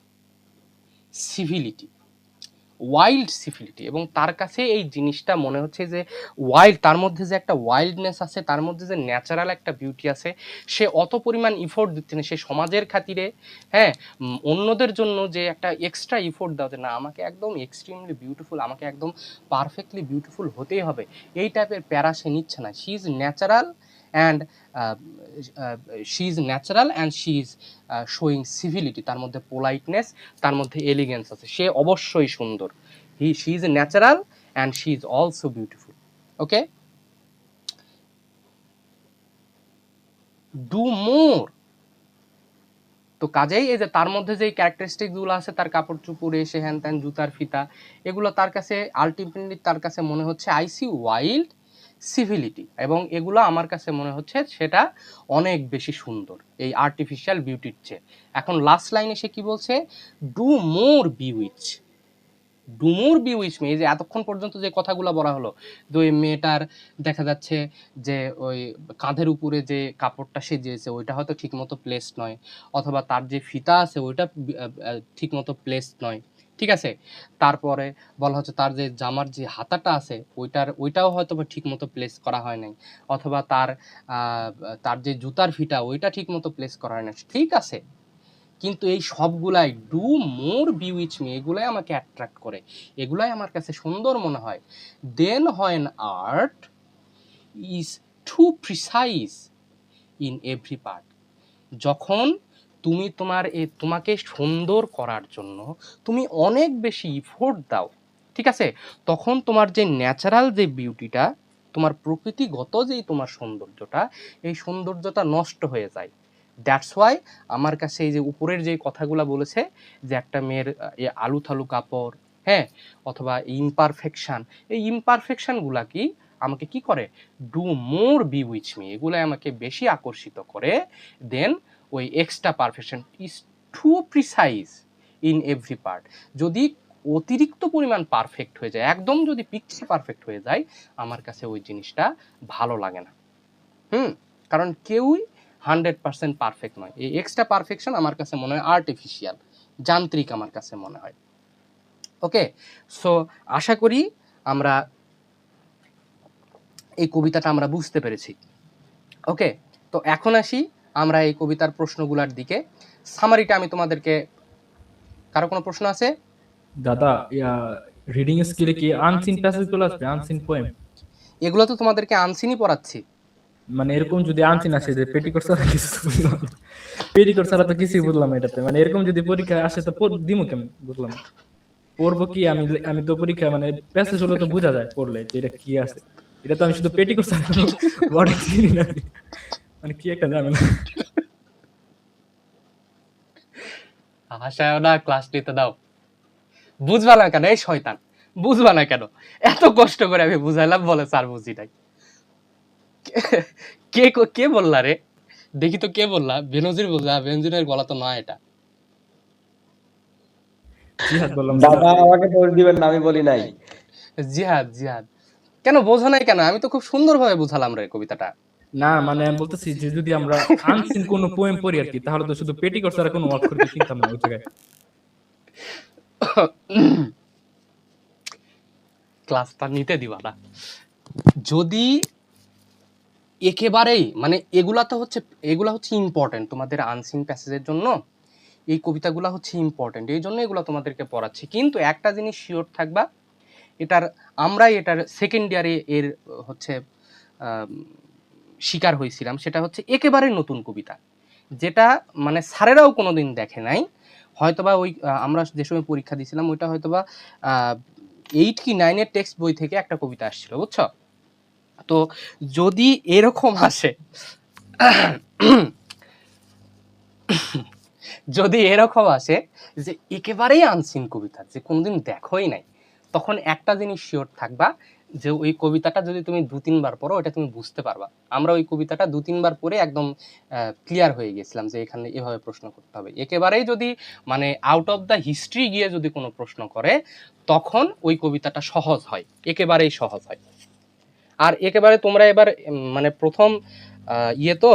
A: civility, এবং তার কাছে এই জিনিসটা মনে হচ্ছে যে ওয়াইল্ড, তার মধ্যে যে একটা ওয়াইল্ডনেস আছে, তার মধ্যে যে ন্যাচারাল একটা বিউটি আছে, সে অত পরিমাণ ইফোর্ট দিচ্ছে না, সে সমাজের খাতিরে, হ্যাঁ, অন্যদের জন্য যে একটা এক্সট্রা ইফোর্ট দেওয়া, যে না আমাকে একদম এক্সট্রিমলি বিউটিফুল, আমাকে একদম পারফেক্টলি বিউটিফুল হতেই হবে, এই টাইপের প্যারা সে নিচ্ছে না। She is natural and she is showing civility, তার মধ্যে পোলাইটনেস, তার মধ্যে এলিগেন্স আছে, সে অবশ্যই সুন্দর। She is natural and she is also beautiful. Okay, do more. তো কাজেই এই যে তার মধ্যে যে ক্যারেক্টারিস্টিকগুলো আছে, তার কাপড় চুপড়, এসে হ্যান ত্যান, জুতার ফিতা, এগুলো তার কাছে আলটিমেটলি তার কাছে মনে হচ্ছে আই সি ওয়াইল্ড সিভিলিটি, এবং এগুলো আমার কাছে মনে হচ্ছে সেটা অনেক বেশি সুন্দর এই আর্টিফিশিয়াল বিউটির চেয়ে। এখন লাস্ট লাইনে সে কি বলছে? ডু মোর বিউইচ, ডুমুর বিউইচ মি, এই যে এতক্ষণ পর্যন্ত যে কথাগুলো বলা হলো, যে ওই মেয়েটার দেখা যাচ্ছে যে ওই কাঁধের উপরে যে কাপড়টা সেজিয়েছে ওইটা হয়তো ঠিকমতো প্লেসড নয়, অথবা তার যে ফিতা আছে ওইটা ঠিকমতো প্লেসড নয়, ঠিক আছে। তারপরে বলা হচ্ছে তার যে জামার যে হাতাটা আছে ওইটাও হয়তো বা ঠিকমতো প্লেস করা হয় নাই, অথবা তার যে জুতার ফিতা ওইটা ঠিকমতো প্লেস করা হয় না, ঠিক আছে। কিন্তু এই সবগুলাই ডু মোর বিউইচ মি, এগুলাই আমাকে অ্যাট্রাক্ট করে, এগুলাই আমার কাছে সুন্দর মনে হয়। Then when art is too precise in every part, যখন তুমি তোমাকে সুন্দর করার জন্য তুমি অনেক বেশি ইফোর্ট দাও, ঠিক আছে, তখন তোমার যে ন্যাচারাল যে বিউটিটা, তোমার প্রকৃতিগত যেই তোমার সৌন্দর্যটা, এই সৌন্দর্যটা নষ্ট হয়ে যায়। দ্যাটস ওয়াই আমার কাছে এই যে উপরের যে কথাগুলো বলেছে, যে একটা মেয়ের আলু থালু কাপড়, হ্যাঁ, অথবা ইমপারফেকশন, এই ইমপারফেকশনগুলা কি আমাকে কি করে? Do more bewitch me, এগুলো আমাকে বেশি আকর্ষিত করে। দেন ওই extra perfection is too precise in every part, যদি অতিরিক্ত পরিমাণ পারফেক্ট হয়ে যায়, একদম যদি পিকচার পারফেক্ট হয়ে যায়, আমার কাছে ওই জিনিসটা ভালো লাগে না। কারণ কেউই 100% পারফেক্ট নয়, এই এক্সট্রা পারফেকশন আমার কাছে মনে হয় আর্টিফিশিয়াল, যান্ত্রিক আমার কাছে মনে হয়। ওকে, সো আশা করি আমরা এই কবিতাটা আমরা বুঝতে পেরেছি। ওকে, তো এখন আসি আমরা এই কবিতার প্রশ্নগুলোর দিকে। সামারিটা আমি তোমাদেরকে, কারো কোনো প্রশ্ন আছে?
C: দাদা, রিডিং স্কিলে কি আনসিন প্যাসেজগুলো আসবে? Unseen poem?
A: এগুলো তো তোমাদেরকে আনসিনই পড়াচ্ছি।
C: মানে এরকম যদি আনসিন আসে যে পেটিকোট ছাড়া কিছু বুঝলাম না। পেটিকোট ছাড়া তো কিছুই বুঝলাম না এটাতে, মানে এরকম যদি পরীক্ষায় আসে তো দিমু কেমন? বুঝলাম না। পড়বো কি আমি? আমি তো পরীক্ষা মানে প্যাসেজ হলে তো বোঝা যায় পড়লে যে এটা কি আছে। এটা তো আমি শুধু পেটিকোট ছাড়া কোনো ওয়ার্ড চিনি না, মানে কি একটা ঝামেলা।
A: হাসায় না, ক্লাস নিতে দাও। বুঝবা না কেন এই শয়তান, বুঝবা না কেন? এত কষ্ট করে আমি বুঝাইলাম, বলে স্যার বুঝি নাই। কে কে বললা রে? দেখি তো কে বললা? বেনজির বললা? বেনজিরের গলা তো নয় এটা।
C: জিহাদ বললাম
D: দাদা আমাকে দোষ দিবেন না, আমি বলি নাই।
A: জিহাদ, জিহাদ। কেন বোঝো নাই কেন? আমি তো খুব সুন্দরভাবে বুঝালাম রে কবিতাটা।
C: না, মানে আমি বলতেছি যে যদি আমরা আনসিন কোনো পোয়েম পড়ি আর কি, তাহলে তো শুধু পেটিকোট ছাড়া কোনো অক্ষর তো চিনতাম না ওই জায়গায়।
A: ক্লাসটা নিতে দিবা না যদি একেবারেই, মানে এগুলা হচ্ছে ইম্পর্টেন্ট তোমাদের আনসিন প্যাসেজের জন্য। এই কবিতাগুলো হচ্ছে ইম্পর্টেন্ট, এই জন্য এগুলো তোমাদেরকে পড়াচ্ছি। কিন্তু একটা জিনিস শিওর থাকবা, এটার সেকেন্ড ইয়ারে এর হচ্ছে শিকার হয়েছিলাম, সেটা হচ্ছে একেবারে নতুন কবিতা, যেটা মানে স্যারেরাও কোনোদিন দেখে নাই। হয়তোবা ওই আমরা যে সময় পরীক্ষা দিয়েছিলাম ওইটা হয়তোবা 8 কি 9 টেক্সট বই থেকে একটা কবিতা আসছিল, বুঝছো? তো যদি এরকম আসে, যদি এরকম আসে যে একেবারেই আনসিন কবিতা, যে কোনোদিন দেখোই নাই, তখন একটা জিনিস শিওর থাকবা, যে ওই কবিতাটা যদি তুমি 2-3 বার পড়ো, ওটা তুমি বুঝতে পারবা। আমরা ওই কবিতাটা 2-3 বার পড়ে একদম ক্লিয়ার হয়ে গেছিলাম যে এখানে এভাবে প্রশ্ন করতে হবে। একেবারেই যদি মানে আউট অফ দ্য হিস্ট্রি গিয়ে যদি কোনো প্রশ্ন করে, তখন ওই কবিতাটা সহজ হয়, একেবারেই সহজ হয়। আর একেবারে তোমরা এবার মানে প্রথম তো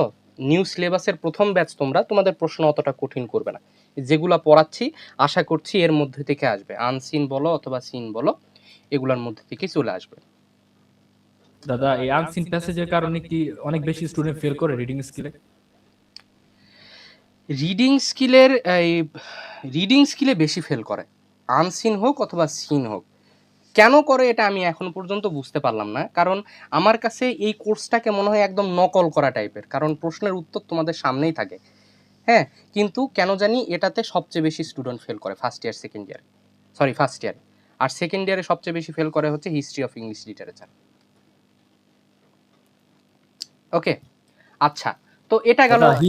A: নিউ সিলেবাসের প্রথম ব্যাচ, তোমাদের প্রশ্ন অতটা কঠিন করবে না। যেগুলা পড়াচ্ছি আশা করছি এর মধ্যে থেকে আসবে, আনসিন বলো অথবা সিন বলো, এগুলার মধ্যে থেকে চলে আসবে।
C: দাদা এই আনসিন প্যাসেজের কারণে কি অনেক বেশি স্টুডেন্ট ফেল করে রিডিং স্কিলে?
A: রিডিং স্কিলে বেশি ফেল করে, আনসিন হোক অথবা সিন হোক। কেন করে এটা আমি এখন পর্যন্ত বুঝতে পারলাম না, কারণ আমার কাছে এই কোর্সটাকে মনে হয় একদম নকল করা টাইপের, কারণ প্রশ্নের উত্তর তোমাদের সামনেই থাকে। হ্যাঁ, কিন্তু কেন জানি এটাতে সবচেয়ে বেশি স্টুডেন্ট ফেল করে ফার্স্ট ইয়ারে। আর সেকেন্ড ইয়ারে সবচেয়ে বেশি ফেল করে হচ্ছে হিস্ট্রি অফ ইংলিশ লিটারেচার। ওকে, আচ্ছা, তো এটা গেল।
C: দাদা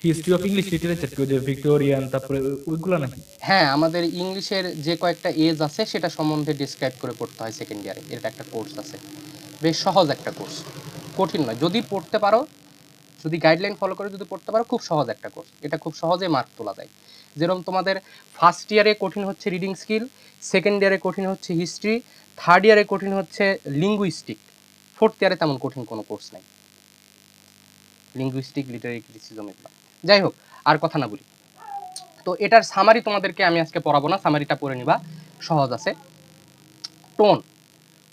C: হিস্ট্রি অফ ইংলিশ লিটারেচার কি ওই যে ভিক্টোরিয়ান তারপরে ওইগুলা নাকি?
A: হ্যাঁ, আমাদের ইংলিশের যে কয়েকটা এজ আছে সেটা সম্বন্ধে ডিসক্রাইব করে পড়তে হয় সেকেন্ড ইয়ারে। এটা একটা কোর্স আছে, বেশ সহজ একটা কোর্স, কঠিন নয়। যদি পড়তে পারো, যদি গাইডলাইন ফলো করে যদি পড়তে পারো, খুব সহজ একটা কোর্স। এটা খুব সহজে মার্ক তোলা যায়। যেরকম তোমাদের ফার্স্ট ইয়ারে কঠিন হচ্ছে রিডিং স্কিল, সেকেন্ড ইয়ারে কঠিন হচ্ছে হিস্ট্রি, থার্ড ইয়ারে কঠিন হচ্ছে লিঙ্গুইস্টিক, ফোর্থ ইয়ারে তেমন কঠিন কোনো কোর্স নাই, লিঙ্গুইস্টিক, লিটারি ক্রিটিসিজম এগুলো। যাই হোক, আর কথা না বলি। তো এটার সামারি তোমাদেরকে আমি আজকে পড়াবো না, সামারিটা পড়ে নিবা, সহজ আছে।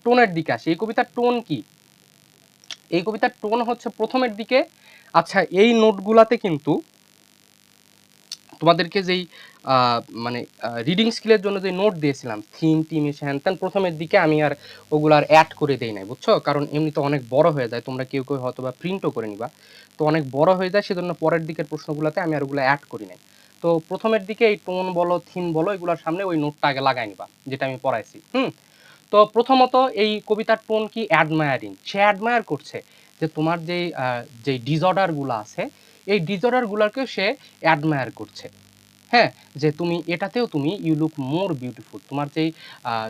A: টোনের দিকে আসে। এই কবিতার টোন কি? এই কবিতার টোন হচ্ছে প্রথমের দিকে। আচ্ছা, এই নোটগুলাতে কিন্তু তোমাদেরকে যেই মানে রিডিং স্কিলের জন্য যে নোট দিয়েছিলাম, থিম টিম এসে হ্যান ত্যান, প্রথমের দিকে আমি আর ওগুলো আর অ্যাড করে দেই নাই, বুঝছো? কারণ এমনিতে অনেক বড় হয়ে যায়, তোমরা কেউ কেউ হয়তো বা প্রিন্টও করে নিবা, তো অনেক বড় হয়ে যায়, সেজন্য পরের দিকের প্রশ্নগুলোতে আমি আর ওগুলো অ্যাড করি নাই। তো প্রথমের দিকে এই টোন বলো, থিম বলো, এগুলোর সামনে ওই নোটটা আগে লাগাই নিবা, যেটা আমি পড়াইছি। তো প্রথমত এই কবিতার টোন কি? অ্যাডমায়ারিং। সে অ্যাডমায়ার করছে যে তোমার যে ডিসঅর্ডারগুলো আছে, এই ডিসঅর্ডারগুলোকে সে অ্যাডমায়ার করছে। হ্যাঁ, যে তুমি এটাতেও তুমি ইউ লুক মোর বিউটিফুল, তোমার যেই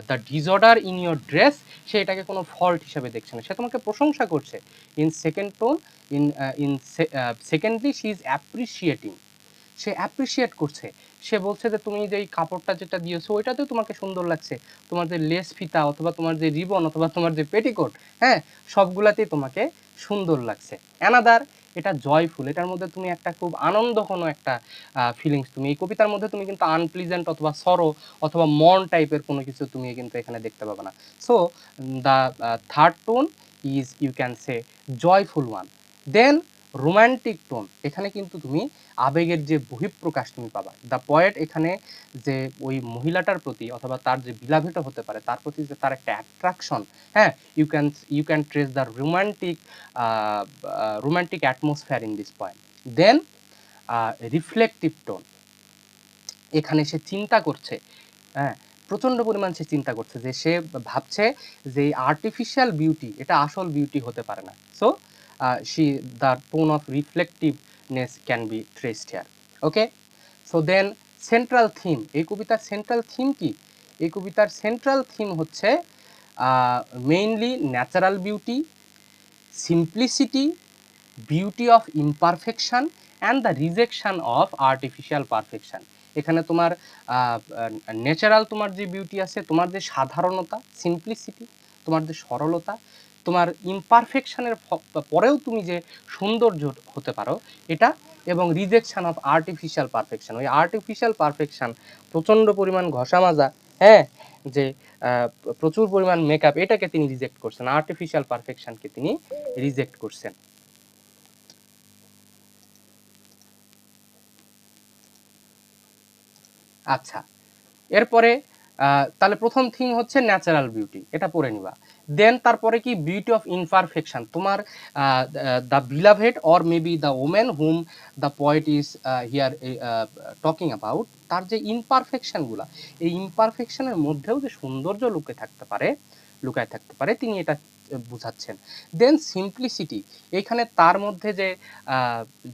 A: the disorder in your dress, সে এটাকে কোনো ফল্ট হিসাবে দেখছে না, সে তোমাকে প্রশংসা করছে। In second tone, in secondly she is appreciating, say appreciate করছে। সে বলছে যে তুমি যেই কাপড়টা যেটা দিয়েছো ওইটাতেও তোমাকে সুন্দর লাগছে, তোমার যে লেস ফিতা অথবা তোমার যে রিবন অথবা তোমার যে পেটিকোট, হ্যাঁ, সবগুলাতেই তোমাকে সুন্দর লাগছে। অ্যানাদার, এটা জয়ফুল, এটার মধ্যে তুমি একটা খুব আনন্দ কোনো একটা ফিলিংস, তুমি এই কবিতার মধ্যে তুমি কিন্তু আনপ্লিজেন্ট অথবা সরো অথবা মর্ন টাইপের কোনো কিছু তুমি কিন্তু এখানে দেখতে পাবে না। So the third tone is, you can say, joyful one. Then romantic tone, এখানে কিন্তু তুমি আবেগের যে বহিঃপ্রকাশ তুমি পাবা। দ্য পয়েট এখানে যে ওই মহিলাটার প্রতি অথবা তার যে বিলাভিত হতে পারে তার প্রতি যে তার একটা অ্যাট্রাকশন, হ্যাঁ, you can trace the romantic atmosphere in this point. Then reflective tone, এখানে সে চিন্তা করছে, হ্যাঁ, প্রচণ্ড পরিমাণ সে চিন্তা করছে, যে সে ভাবছে যে আর্টিফিশিয়াল বিউটি এটা আসল বিউটি হতে পারে না। So the tone of reflectiveness can be traced here. Okay, so then central theme, এই কবিতার সেন্ট্রাল থিম কি? এই কবিতার সেন্ট্রাল থিম হচ্ছে mainly natural beauty, simplicity, beauty of imperfection and the rejection of artificial perfection. এখানে তোমার natural তোমার যে বিউটি আছে, তোমার যে সাধারণতা, সিম্পলিসিটি, তোমার যে সরলতা, তোমার ইমপারফেকশনের পরেও তুমি যে সৌন্দর্য হতে পারো এটা, এবং রিজেকশন অফ আর্টিফিশিয়াল পারফেকশন। ওই আর্টিফিশিয়াল পারফেকশন প্রচণ্ড পরিমাণ ঘষা মাজা, হ্যাঁ, যে প্রচুর পরিমাণ মেকআপ, এটাকে তিনি রিজেক্ট করছেন, আর্টিফিশিয়াল পারফেকশনকে তিনি রিজেক্ট করছেন। আচ্ছা, এরপরে তাহলে প্রথম থিং হচ্ছে ন্যাচারাল বিউটি, এটা পড়ে নিবা। দেন তারপরে কি? বিউটি অফ ইমপারফেকশন, তোমার the beloved or maybe the women hmm the poet is here talking about, তার যে ইমপারফেকশনগুলা, এই ইমপারফেকশনের মধ্যেও যে সৌন্দর্য লুকায় থাকতে পারে তিনি এটা বুঝাচ্ছেন। দেন সিম্পলিসিটি, এখানে তার মধ্যে যে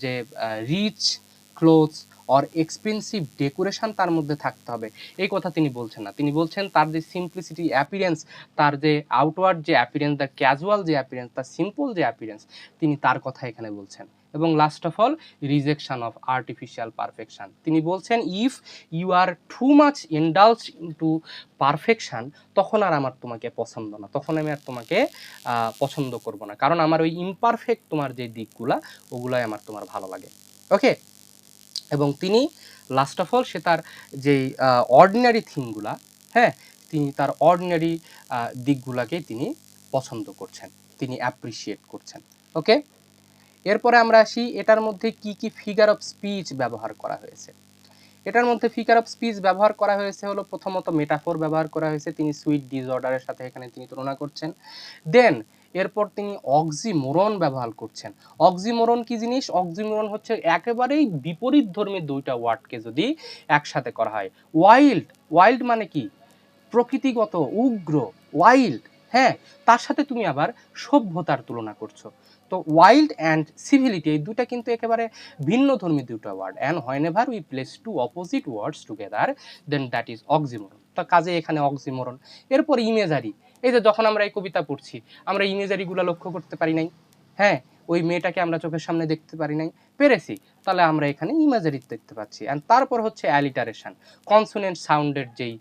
A: যে rich clothes or expensive decoration তার মধ্যে থাকতে হবে, এই কথা তিনি বলছেন না। তিনি বলছেন তার যে সিম্পলিসিটি অ্যাপিয়ারেন্স, তার যে আউটওয়ার্ড যে অ্যাপিয়ারেন্স, তার ক্যাজুয়াল যে অ্যাপিয়ারেন্স, তার সিম্পল যে অ্যাপিয়ারেন্স, তিনি তার কথা এখানে বলছেন। এবং last of all rejection of artificial perfection, তিনি বলছেন if you are too much indulge into perfection, তখন আর আমার তোমাকে পছন্দ না, তখন আমি আর তোমাকে পছন্দ করব না, কারণ আমার ওই ইমপারফেক্ট তোমার যে দিকগুলা ওগুলাই আমার তোমার ভালো লাগে। ওকে, এবং তিনি লাস্ট অফ অল সে তার যেই অর্ডিনারি থিমগুলা, হ্যাঁ, তিনি তার অর্ডিনারি দিকগুলাকেই তিনি পছন্দ করছেন, তিনি অ্যাপ্রিসিয়েট করছেন। ওকে, এরপরে আমরা আসি এটার মধ্যে কি কি ফিগার অফ স্পিচ ব্যবহার করা হয়েছে। এটার মধ্যে ফিগার অফ স্পিচ ব্যবহার করা হয়েছে হলো, প্রথমত মেটাফোর ব্যবহার করা হয়েছে, তিনি সুইট ডিসঅর্ডারের সাথে এখানে তিনি তুলনা করছেন। দেন এরপর তিনি অক্সিমোরন ব্যবহার করছেন। অক্সিমোরন কি জিনিস? অক্সিমোরন হচ্ছে একেবারেই বিপরীত ধর্মী দুইটা ওয়ার্ডকে যদি একসাথে করা হয়। ওয়াইল্ড, ওয়াইল্ড মানে কি? প্রকৃতিগত, উগ্র, ওয়াইল্ড, হ্যাঁ, তার সাথে তুমি আবার সভ্যতার তুলনা করছো। তো ওয়াইল্ড অ্যান্ড সিভিলিটি এই দুটা কিন্তু একেবারে ভিন্ন ধর্মী দুটো word, and whenever we place two opposite words together then that is oxymoron. তো কাজে এখানে অক্সিমোরন। এরপর ইমেজারি, এই যে যখন আমরা এই কবিতা পড়ছি আমরা ইমেজারিগুলো লক্ষ্য করতে পারি নাই, হ্যাঁ, ওই মেয়েটাকে আমরা চোখের সামনে দেখতে পারি নাই, পেরেছি, তাহলে আমরা এখানে ইমেজারি দেখতে পাচ্ছি। অ্যান্ড তারপর হচ্ছে অ্যালিটারেশন, কনসোনেন্ট সাউন্ডের যেই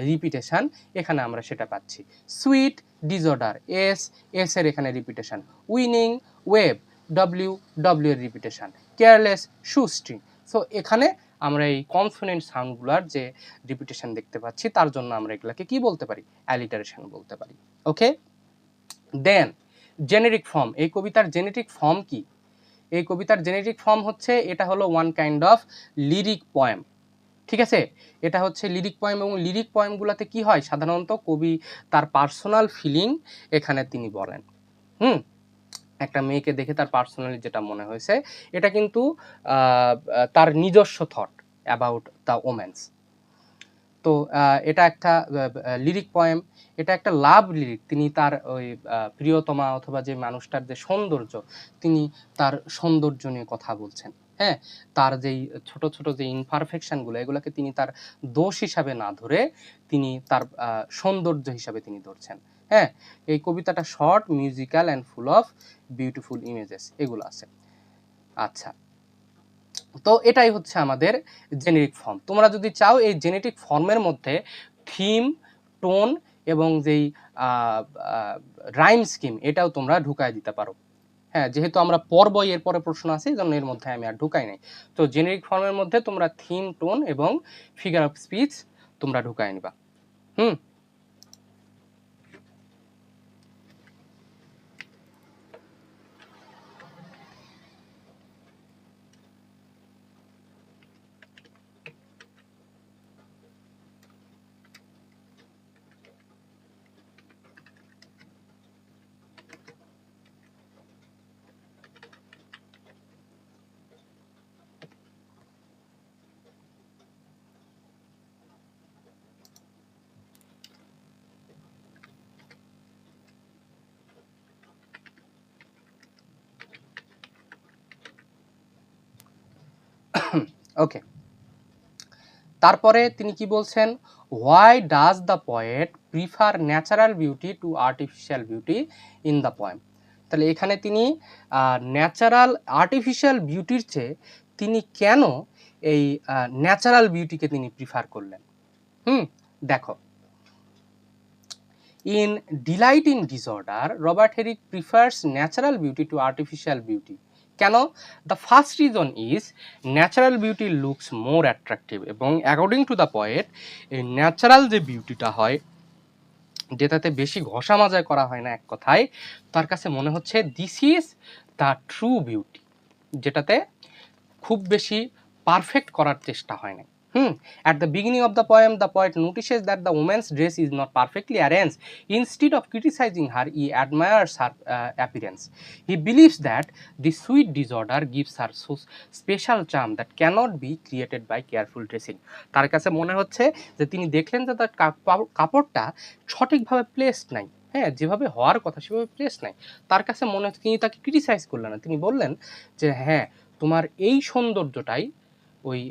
A: রিপিটেশন, এখানে আমরা সেটা পাচ্ছি। সুইট ডিসঅর্ডার, এস, এস এর এখানে repetition, winning, web, W, W এর রিপিটেশন, কেয়ারলেস, সুস্ট্রিং। সো এখানে আমরা এই কনসোনেন্ট সাউন্ডগুলোর যে রিপিটেশন দেখতে পাচ্ছি, তার জন্য আমরা এগুলাকে কি বলতে পারি? অ্যালিটারেশন বলতে পারি। ওকে, দেন জেনেরিক ফর্ম, এই কবিতার জেনেটিক ফর্ম কি? এই কবিতার জেনেটিক ফর্ম হচ্ছে, এটা হলো one kind of lyric poem, ঠিক আছে? এটা হচ্ছে লিরিক পোয়েম, এবং লিরিক পোয়েমগুলোতে কি হয় সাধারণত কবি তার পার্সোনাল ফিলিং এখানে তিনি বলেন। একটা মেয়েকে দেখে তার পার্সোনালি যেটা মনে হয়েছে, এটা কিন্তু তার নিজস্ব থট অ্যাবাউট দ্য ওমেন্স। তো এটা একটা লিরিক পোয়েম, এটা একটা লাভ লিরিক, তিনি তার ওই প্রিয়তমা অথবা যে মানুষটার যে সৌন্দর্য, তিনি তার সৌন্দর্য নিয়ে কথা বলছেন, হ্যাঁ, তার যেই ছোট ছোট যে ইনপারফেকশনগুলো এগুলোকে তিনি তার দোষ হিসাবে না ধরে তিনি তার সৌন্দর্য হিসাবে তিনি ধরছেন। হ্যাঁ, এই কবিতাটা short, musical and full of beautiful images এগুলো আছে। আচ্ছা, তো এটাই হচ্ছে আমাদের জেনেরিক ফর্ম। তোমরা যদি চাও এই জেনেটিক ফর্মের মধ্যে থিম, টোন এবং যেই রাইম স্কিম এটাও তোমরা ঢুকাই দিতে পারো। হ্যাঁ, যেহেতু আমরা পড়বো এর পরে প্রশ্ন আছে, এই জন্য এর মধ্যে আমি আর ঢুকাই নাই। তো জেনেরিক ফর্মের মধ্যে তোমরা থিম, টোন এবং ফিগার অফ স্পিচ তোমরা ঢুকাই নিবা। ওকে, তারপরে তিনি কি বলছেন, why does the poet prefer natural beauty to artificial beauty in the poem. তাহলে এখানে তিনি ন্যাচারাল আর্টিফিশিয়াল বিউটির চেয়ে তিনি কেন এই ন্যাচারাল বিউটিকে তিনি প্রিফার করলেন। দেখো, in delight in disorder Robert Herrick prefers natural beauty to artificial beauty. কেন? The first reason is natural beauty looks more attractive, এবং অ্যাকর্ডিং টু দ্য পয়েট এই ন্যাচারাল যে বিউটিটা হয়, যেটাতে বেশি ঘষা মাজাই করা হয় না, এক কথায় তার কাছে মনে হচ্ছে this is the true beauty, যেটাতে খুব বেশি পারফেক্ট করার চেষ্টা হয় না। At the beginning of the poem, the poet notices that the woman's dress is not perfectly arranged. Instead of criticizing her, he admires her appearance. He believes that the sweet disorder gives her so special charm that cannot be created by careful dressing. তার কাছে মনে হচ্ছে যে তিনি দেখলেন যে তার কাপড়টা সঠিকভাবে প্লেসড নাই, হ্যাঁ, যেভাবে হওয়ার কথা সেভাবে প্লেস নাই। তার কাছে মনে হচ্ছে, তিনি তাকে ক্রিটিসাইজ করলেন না, তিনি বললেন যে হ্যাঁ, তোমার এই সৌন্দর্যটাই ওই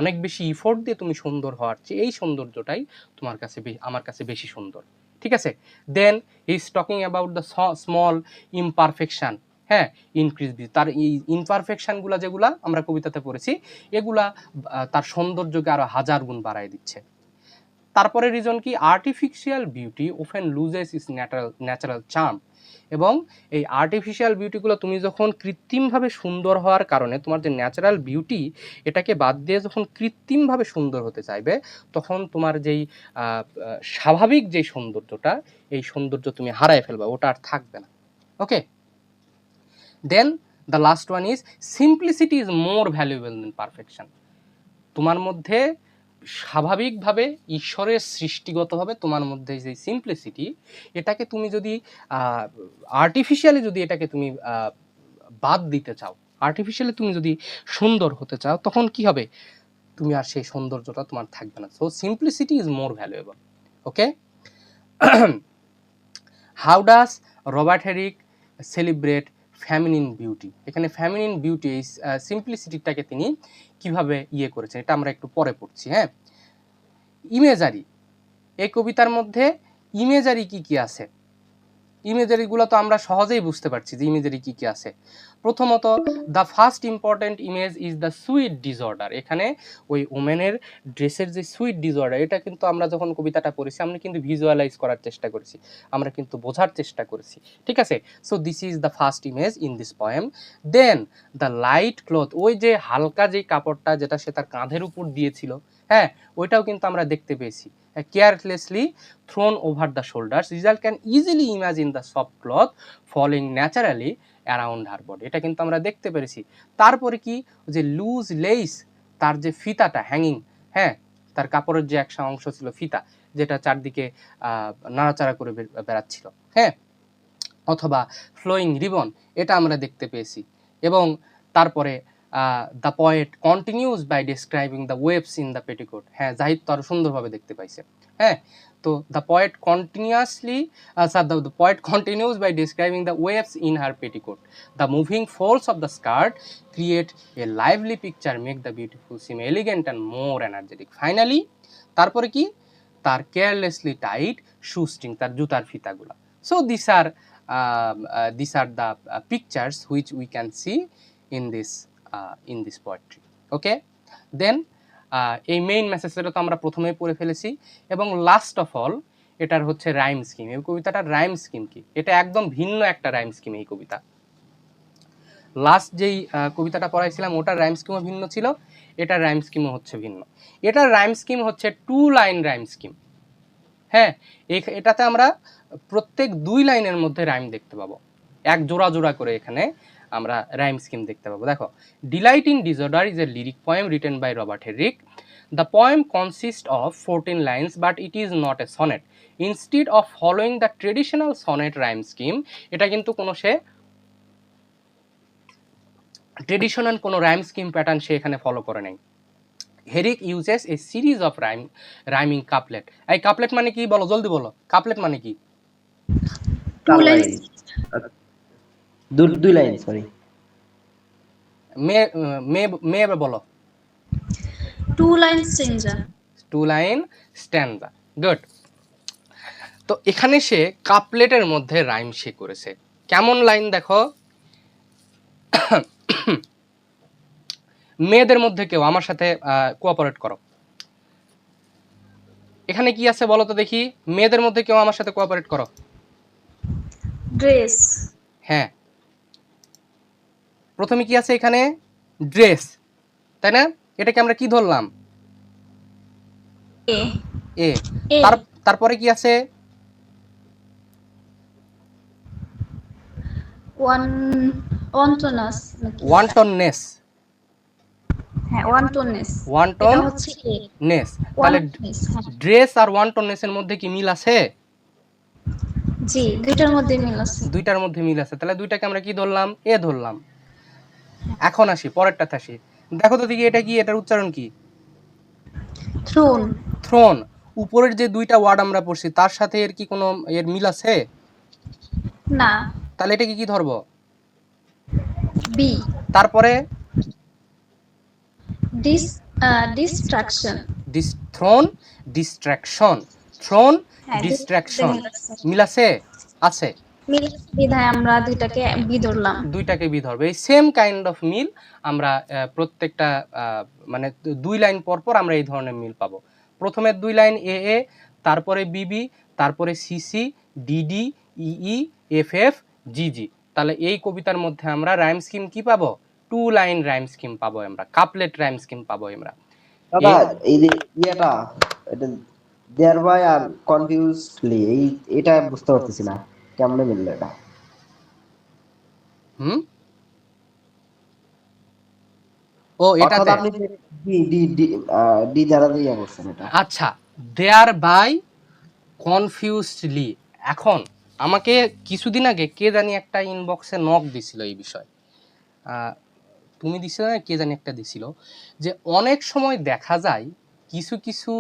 A: অনেক বেশি ইফোর্ট দিয়ে তুমি সুন্দর হওয়ার চেয়ে এই সৌন্দর্যটাই তোমার কাছে আমার কাছে বেশি সুন্দর। ঠিক আছে, then he is talking about the small imperfection, হ্যাঁ, ইনক্রিজ, তার এই ইমপারফেকশনগুলো যেগুলা আমরা কবিতাতে পড়েছি, এগুলা তার সৌন্দর্যকে আরো হাজার গুণ বাড়ায় দিচ্ছে। তারপরে রিজন কি, আর্টিফিশিয়াল বিউটি ওফেন লুজেস ইস ন্যাচারাল চার্ম, এবং এই আর্টিফিশিয়াল বিউটিগুলো তুমি যখন কৃত্রিমভাবে সুন্দর হওয়ার কারণে তোমার যে ন্যাচারাল বিউটি, এটাকে বাদ দিয়ে যখন কৃত্রিমভাবে সুন্দর হতে চাইবে, তখন তোমার যেই স্বাভাবিক যে সৌন্দর্যটা, এই সৌন্দর্য তুমি হারায় ফেলবে, ওটা আর থাকবে না। Okay, then the last one is simplicity is more valuable than perfection. তোমার মধ্যে স্বাভাবিকভাবে ঈশ্বরের সৃষ্টিগতভাবে তোমার মধ্যে যে সিম্পলিসিটি, এটাকে তুমি যদি আর্টিফিশিয়ালি যদি এটাকে তুমি বাদ দিতে চাও, আর্টিফিশিয়ালি তুমি যদি সুন্দর হতে চাও, তখন কি হবে, তুমি আর সেই সৌন্দর্যটা তোমার থাকবে না। So simplicity is more valuable. Okay, how does Robert Herrick celebrate feminine beauty. এখানে ফ্যামিনিন বিউটি, এই সিম্পলিসিটিটাকে তিনি কিভাবে করেছেন, এটা আমরা একটু পরে পড়ছি। হ্যাঁ, ইমেজারি, এই কবিতার মধ্যে ইমেজারি কি কি আছে, ইমেজারিগুলো তো আমরা সহজেই বুঝতে পারছি যে ইমেজারি কি কি আছে। প্রথমত, the first important image is the sweet disorder. এখানে ওই ওমেনের ড্রেসের যে সুইট ডিসঅর্ডার, এটা কিন্তু আমরা যখন কবিতাটা পড়েছি, আমরা কিন্তু ভিজুয়ালাইজ করার চেষ্টা করেছি, আমরা কিন্তু বোঝার চেষ্টা করেছি। ঠিক আছে, so this is the first image in this poem. Then the light cloth, ওই যে হালকা যে কাপড়টা যেটা সে তার কাঁধের উপর দিয়েছিল, হ্যাঁ, ওইটাও কিন্তু আমরা দেখতে পেয়েছি। Carelessly thrown over the shoulders, result can easily imagine the soft cloth falling naturally around her body, এটা কিন্তু আমরা দেখতে পেরেছি। তারপরে কি, যে লুজ লেস, তার যে ফিতাটা হ্যাঙ্গিং, হ্যাঁ, তার কাপড়ের যে একটা অংশ ছিল ফিতা, যেটা চারদিকে নাড়াচাড়া করে বেড়াচ্ছিল, হ্যাঁ, অথবা ফ্লোয়িং রিবন, এটা আমরা দেখতে পেয়েছি। এবং তারপরে the poet continues by describing the waves in the petticoat, হ্যাঁ, জাহিদ তো আরো সুন্দরভাবে দেখতে পাইছে। হ্যাঁ, তো the poet continues by describing the waves in her petticoat, the moving folds of the skirt create a lively picture, make the beautiful seem elegant and more energetic. Finally তারপরে কি, তার কেয়ারলেসলি টাইট শু স্ট্রিং, তার জুতার ফিতাগুলা। So this are the pictures which we can see in this poetry. Okay, then এই main মেসেজটা তো আমরা প্রথমেই পড়ে ফেলেছি, এবং লাস্ট অফ অল এটার হচ্ছে রাইম স্কিম। এই কবিতাটার রাইম স্কিম কি, এটা একদম ভিন্ন একটা রাইম স্কিম। এই কবিতা লাস্ট যেই কবিতাটা পড়াইছিলাম, ওটার রাইম স্কিমও ভিন্ন ছিল, এটার রাইম স্কিমও হচ্ছে ভিন্ন। এটার রাইম স্কিম হচ্ছে 2 লাইন রাইম স্কিম। হ্যাঁ, এটাতে আমরা প্রত্যেক 2 লাইনের মধ্যে রাইম দেখতে পাবো, এক জোড়া জোড়া করে এখানে আমরা রাইম স্কিম দেখতে পাবো। দেখো, delight in disorder is a lyric poem written by Robert Herrick. The poem consist of 14 lines but it is not a sonnet. Instead of following the traditional sonnet rhyme scheme, এটা কিন্তু কোনো সে traditional কোনো rhyme scheme pattern সে এখানে follow করে নাই। Herrick uses a series of rhyming couplet. এই কাপলেট মানে কি বলো, জলদি বলো, কাপলেট মানে কি?
D: দুই লাইন, সরি।
A: মে বলো।
E: 2 line stanza.
A: 2 line স্ট্যান্জা। গুড। তো এখানে সে কাপলেটের মধ্যে রাইম সে করেছে। কেমন লাইন দেখো, মেয়েদের মধ্যে কেউ আমার সাথে কোঅপারেট করো। এখানে কি আছে বলো তো দেখি, মেয়েদের মধ্যে কেউ আমার সাথে কোঅপারেট করো।
E: Dress.
A: হ্যাঁ, প্রথমে কি আছে এখানে, ড্রেস, তাই না? এটাকে আমরা কি ধরলাম,
E: A.
A: এ।
E: A.
A: তারপরে কি আছে,
E: Wantoness.
A: ওয়ান্টননেস,
E: হ্যাঁ, wantoness. এটা
A: ওয়ান্টন
E: হচ্ছে A.
A: নেস। তাহলে
E: Wantoness, হ্যাঁ।
A: ড্রেস আর ওয়ান্টননেসের মধ্যে কি মিল আছে?
E: জি, দুইটার মধ্যে মিল আছে।
A: দুইটার মধ্যে মিল আছে, তাহলে দুইটাকে আমরা কি ধরলাম, এ ধরলাম। এখন আসি পরেরটাতে আসি, দেখো তো দেখি এটা কি, এটার উচ্চারণ কি?
E: Throne.
A: থ্রোন। উপরের যে দুইটা ওয়ার্ড আমরা পড়ছি তার সাথে এর কি কোনো এর মিল আছে?
E: না।
A: তাহলে এটাকে কি ধরবো?
E: B.
A: তারপরে
E: Distraction.
A: থ্রোন, ডিস্ট্রাকশন, থ্রোন,
E: হ্যাঁ,
A: ডিস্ট্রাকশন,
E: মিল আছে।
A: মিল আছে? আছে।
E: মিল আছে বিধায় আমরা দুইটাকে বি ধরলাম।
A: দুইটাকে বি ধরবে, এই সেম কাইন্ড অফ মিল আমরা প্রত্যেকটা মানে 2 লাইন পর পর আমরা এই ধরনের মিল পাবো। প্রথমে 2 লাইন এ এ, তারপরে বিবি, তারপরে C C, D D, E E, F F, G G. তাহলে এই কবিতার মধ্যে আমরা রাইম স্কিম কি পাবো? 2 লাইন রাইম স্কিম পাবো আমরা, কাপলেট রাইম স্কিম পাবো আমরা।
D: দাদা এই যে ইয়েটা, এটা দেয়ার বাই আর কনফিউজলি, এটা বুঝতে পারতেছি না কেমনে মিললো এটা।
A: হুম, ও
D: অর্থাৎ
A: এটাতে
D: আপনি যে ডি ডি ডি ডি দ্বারা দিয়ে করছেন এটা।
A: আচ্ছা, দেয়ার বাই কনফিউজডলি। এখন আমাকে কিছুদিন আগে কে জানি একটা ইনবক্সে নক দিছিল এই বিষয়, তুমি দিছিল না কে জানি একটা দিছিল, যে অনেক সময় দেখা যায় কিছু কিছু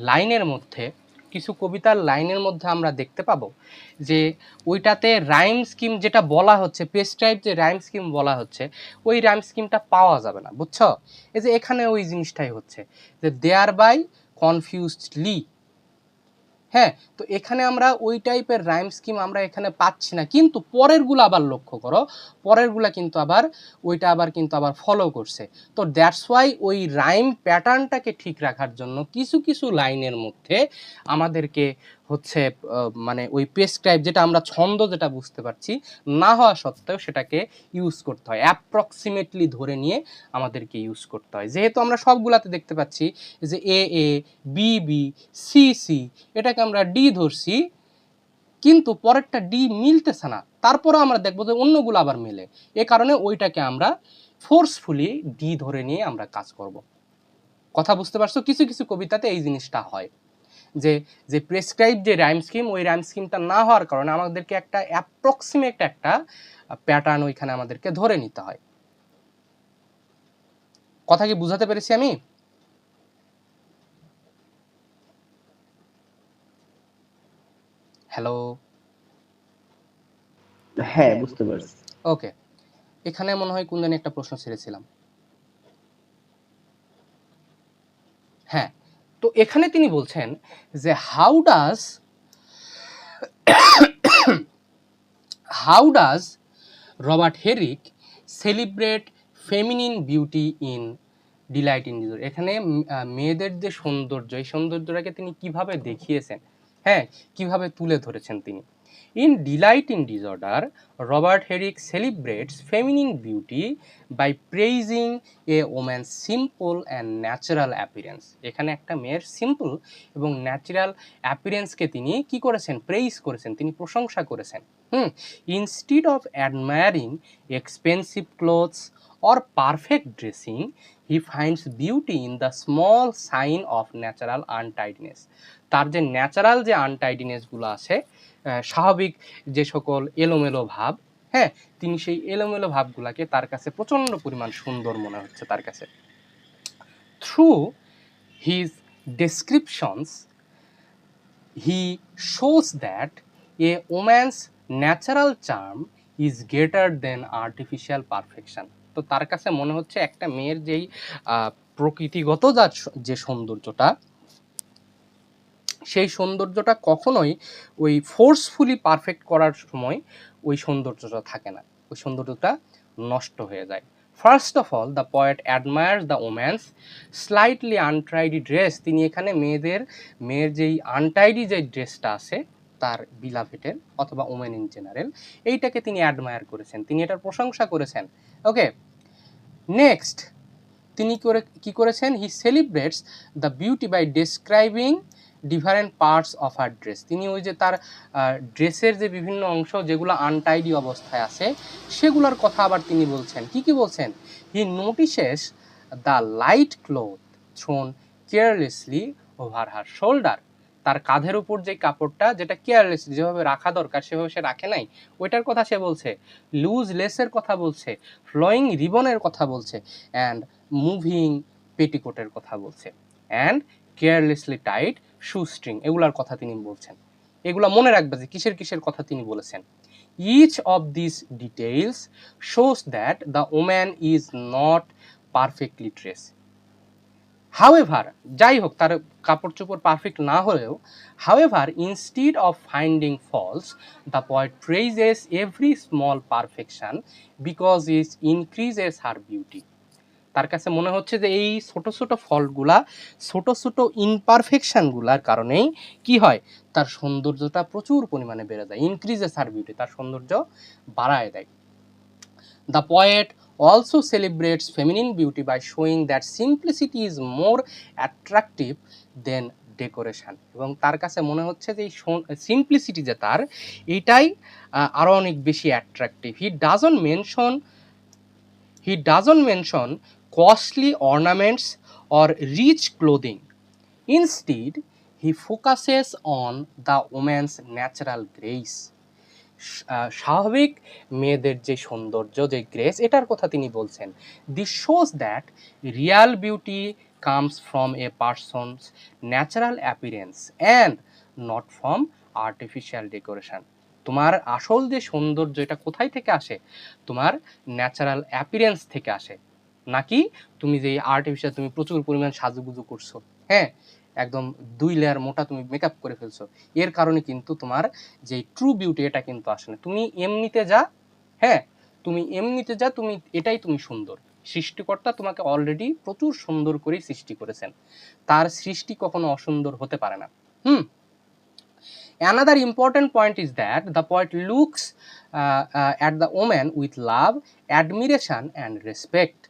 A: লাইনের মধ্যে, কিছু কবিতার লাইনের মধ্যে আমরা দেখতে পাবো যে ওইটাতে রাইম স্কিম যেটা বলা হচ্ছে, প্রেসক্রাইব যে রাইম স্কিম বলা হচ্ছে, ওই রাইম স্কিমটা পাওয়া যাবে না, বুঝছো? এই যে এখানে ওই জিনিসটাই হচ্ছে যে দেয়ার বাই কনফিউজডলি। হ্যাঁ, তো এখানে আমরা ওই টাইপের রাইম স্কিম আমরা এখানে পাচ্ছি না, কিন্তু পরেরগুলো আবার লক্ষ্য করো, পরেরগুলা কিন্তু আবার ওইটা আবার কিন্তু আবার ফলো করছে। তো দ্যাটস ওয়াই ওই রাইম প্যাটার্নটাকে ঠিক রাখার জন্য কিছু কিছু লাইনের মধ্যে আমাদেরকে হচ্ছে মানে ওই প্রেসক্রাইব যেটা আমরা ছন্দ যেটা বুঝতে পারছি না হওয়া সত্ত্বেও সেটাকে ইউজ করতে হয়, অ্যাপ্রক্সিমেটলি ধরে নিয়ে আমাদেরকে ইউজ করতে হয়। যেহেতু আমরা সবগুলাতে দেখতে পাচ্ছি যে এ এ, বি বি, সি সি, এটাকে আমরা ডি ধরছি, কিন্তু পরেরটা ডি মিলতেছে না, তারপরে আমরা দেখবো যে অন্যগুলো আবার মেলে, এ কারণে ওইটাকে আমরা ফোর্সফুলি ডি ধরে নিয়ে আমরা কাজ করব। কথা বুঝতে পারছো? কিছু কিছু কবিতাতে এই জিনিসটা হয় যে যে প্রেসক্রাইব যে রাইম স্কিম, ওই রাইম স্কিমটা না হওয়ার কারণে আমাদেরকে একটা অ্যাপ্রক্সিমেট একটা প্যাটার্ন ওইখানে আমাদেরকে ধরে নিতে হয়। কথা কি বুঝাতে পেরেছি আমি? হ্যালো,
D: হ্যাঁ, বুঝতে পারছি।
A: ওকে। এখানে মনে হয় কোন জানি একটা প্রশ্ন ছেড়েছিলাম। হ্যাঁ, তো এখানে তিনি বলছেন যে how does Robert Herrick celebrate feminine beauty in delight in disorder. এখানে মেয়েদের যে সৌন্দর্য, এই সৌন্দর্যটাকে তিনি কিভাবে দেখিয়েছেন, হ্যাঁ, কিভাবে তুলে ধরেছেন তিনি। In delight in disorder, Robert Herrick celebrates feminine beauty by praising a woman's simple and natural appearance. এখানে একটা মেয়ের সিম্পল এবং ন্যাচারাল অ্যাপিয়ারেন্সকে তিনি কি করেছেন, প্রেইজ করেছেন, তিনি প্রশংসা করেছেন। Instead of অ্যাডমায়ারিং expensive clothes or perfect dressing, he finds beauty in the small sign of natural untidiness. তার যে ন্যাচারাল যে আনটাইডিনেসগুলো আছে, স্বাভাবিক যে সকল এলোমেলো ভাব, হ্যাঁ, তিনি সেই এলোমেলো ভাবগুলোকে তার কাছে প্রচণ্ড পরিমাণ সুন্দর মনে হচ্ছে তার কাছে। Through his descriptions he shows that a woman's natural charm is greater than artificial perfection. তো তার কাছে মনে হচ্ছে একটা মেয়ের যেই প্রকৃতিগত যে সৌন্দর্যটা, সেই সৌন্দর্যটা কখনোই ওই ফোর্সফুলি পারফেক্ট করার সময় ওই সৌন্দর্যটা থাকে না, ওই সৌন্দর্যটা নষ্ট হয়ে যায়। First of all the poet admires the woman's slightly untidy dress. তিনি এখানে মেয়ের যেই আনটাইডি যে ড্রেসটা আছে তার বিলাভেটের অথবা ওমেন ইন জেনারেল, এইটাকে তিনি অ্যাডমায়ার করেছেন, তিনি এটার প্রশংসা করেছেন। ওকে, নেক্সট তিনি কি করেছেন? He celebrates the beauty by describing different parts of her dress. তিনি ওই যে তার ড্রেসের যে বিভিন্ন অংশ যেগুলো আনটাইডি অবস্থায় আছে সেগুলোর কথা আবার তিনি বলছেন। কি বলছেন? He notices the light cloth thrown carelessly over her shoulder. তার কাঁধের উপর যে কাপড়টা, যেটা কেয়ারলেসলি যেভাবে রাখা দরকার সেভাবে সে রাখে নাই, ওইটার কথা সে বলছে। লুজ লেসের কথা বলছে, ফ্লোয়িং রিবনের কথা বলছে, অ্যান্ড মুভিং পেটিকোটের কথা বলছে, and carelessly tied shoe string, এগুলার কথা তিনি বলছেন। এগুলা মনে রাখবে যে কিসের কথা তিনি বলেছেন। Each of this details shows that the woman is not perfectly dress. However, যাই হোক তার কাপড় চোপড় পারফেক্ট না হলেও, however instead of finding faults the poet praises every small perfection because it increases her beauty. তার কাছে মনে হচ্ছে যে এই ছোট ছোট ফলগুলা, ছোট ছোট ইনপারফেকশনগুলার কারণেই কি হয়, তার সৌন্দর্যটা প্রচুর পরিমাণে বেড়ে যায়। ইনক্রিজেস হার বিউটি, তার সৌন্দর্য বাড়ায় দেয়। The poet also celebrates feminine beauty by showing that simplicity is more attractive than decoration। এবং তার কাছে মনে হচ্ছে যে এই সিম্পলিসিটি যে তার, এইটাই আরো অনেক বেশি attractive. He doesn't mention costly ornaments or rich clothing. Instead, he focuses on the woman's natural grace. স্বাভাবিক মেয়েদের যে সৌন্দর্য, যে গ্রেস, এটার কথা তিনি বলছেন। This shows that Real beauty comes from a persons natural appearance and not from artificial decoration. তোমার আসল যে সৌন্দর্য, এটা কোথায় থেকে আসে? তোমার ন্যাচারাল অ্যাপিয়ারেন্স থেকে আসে, নাকি তুমি যে আর্টিফিশিয়াল, তুমি প্রচুর পরিমাণ সাজুগুজু করছো, হ্যাঁ, একদম 2 লেয়ার মোটা তুমি মেকআপ করে ফেলছো, এর কারণে কিন্তু তোমার যে ট্রু বিউটি এটা কিন্তু আসে না। তুমি এমনিতে যা, হ্যাঁ, তুমি এটাই তুমি সুন্দর। সৃষ্টিকর্তা তোমাকে অলরেডি প্রচুর সুন্দর করে সৃষ্টি করেছেন, তার সৃষ্টি কখনো অসুন্দর হতে পারে না। Another important point is that the poet looks at the woman with love, admiration and respect.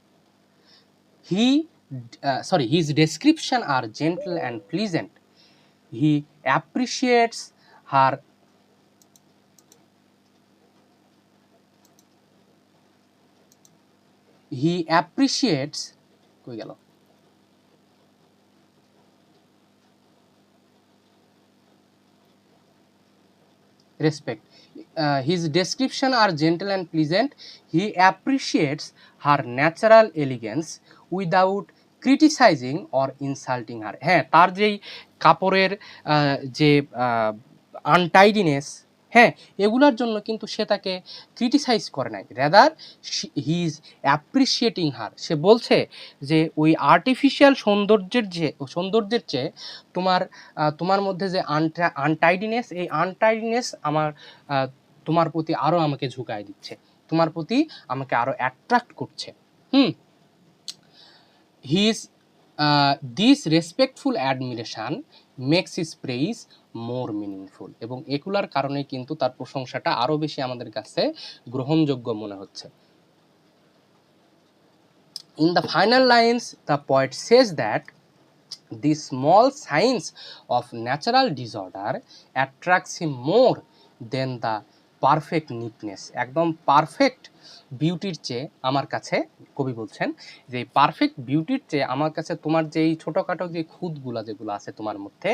A: His description are gentle and pleasant. He appreciates her কই গেল? Respect. His description are gentle and pleasant. He appreciates her natural elegance without criticizing or insulting her. হ্যাঁ, তার যেই কাপড়ের যে আনটাইডিনেস, হ্যাঁ, এগুলার জন্য কিন্তু সে তাকে ক্রিটিসাইজ করে নাই, রাদার হি ইজ অ্যাপ্রিসিয়েটিং হার। সে বলছে যে ওই আর্টিফিশিয়াল সৌন্দর্যের চেয়ে তোমার মধ্যে যে আনটাইডিনেস, এই আনটাইডিনেস তোমার প্রতি আরো আমাকে ঝুঁকায় দিচ্ছে, তোমার প্রতি আমাকে আরো অ্যাট্রাক্ট করছে। This respectful admiration makes his praise more meaningful. এবং এগুলার কারণে কিন্তু তার প্রশংসাটা আরো বেশি আমাদের কাছে গ্রহণযোগ্য মনে হচ্ছে। In the final lines, the poet says that the small signs of natural disorder attracts him more than the perfect neatness. একদম পারফেক্ট বিউটির চেয়ে আমার কাছে, কবি বলছেন যে পারফেক্ট বিউটির চেয়ে আমার কাছে তোমার যেই ছোটোখাটো যে খুঁতগুলা যেগুলো আছে তোমার মধ্যে,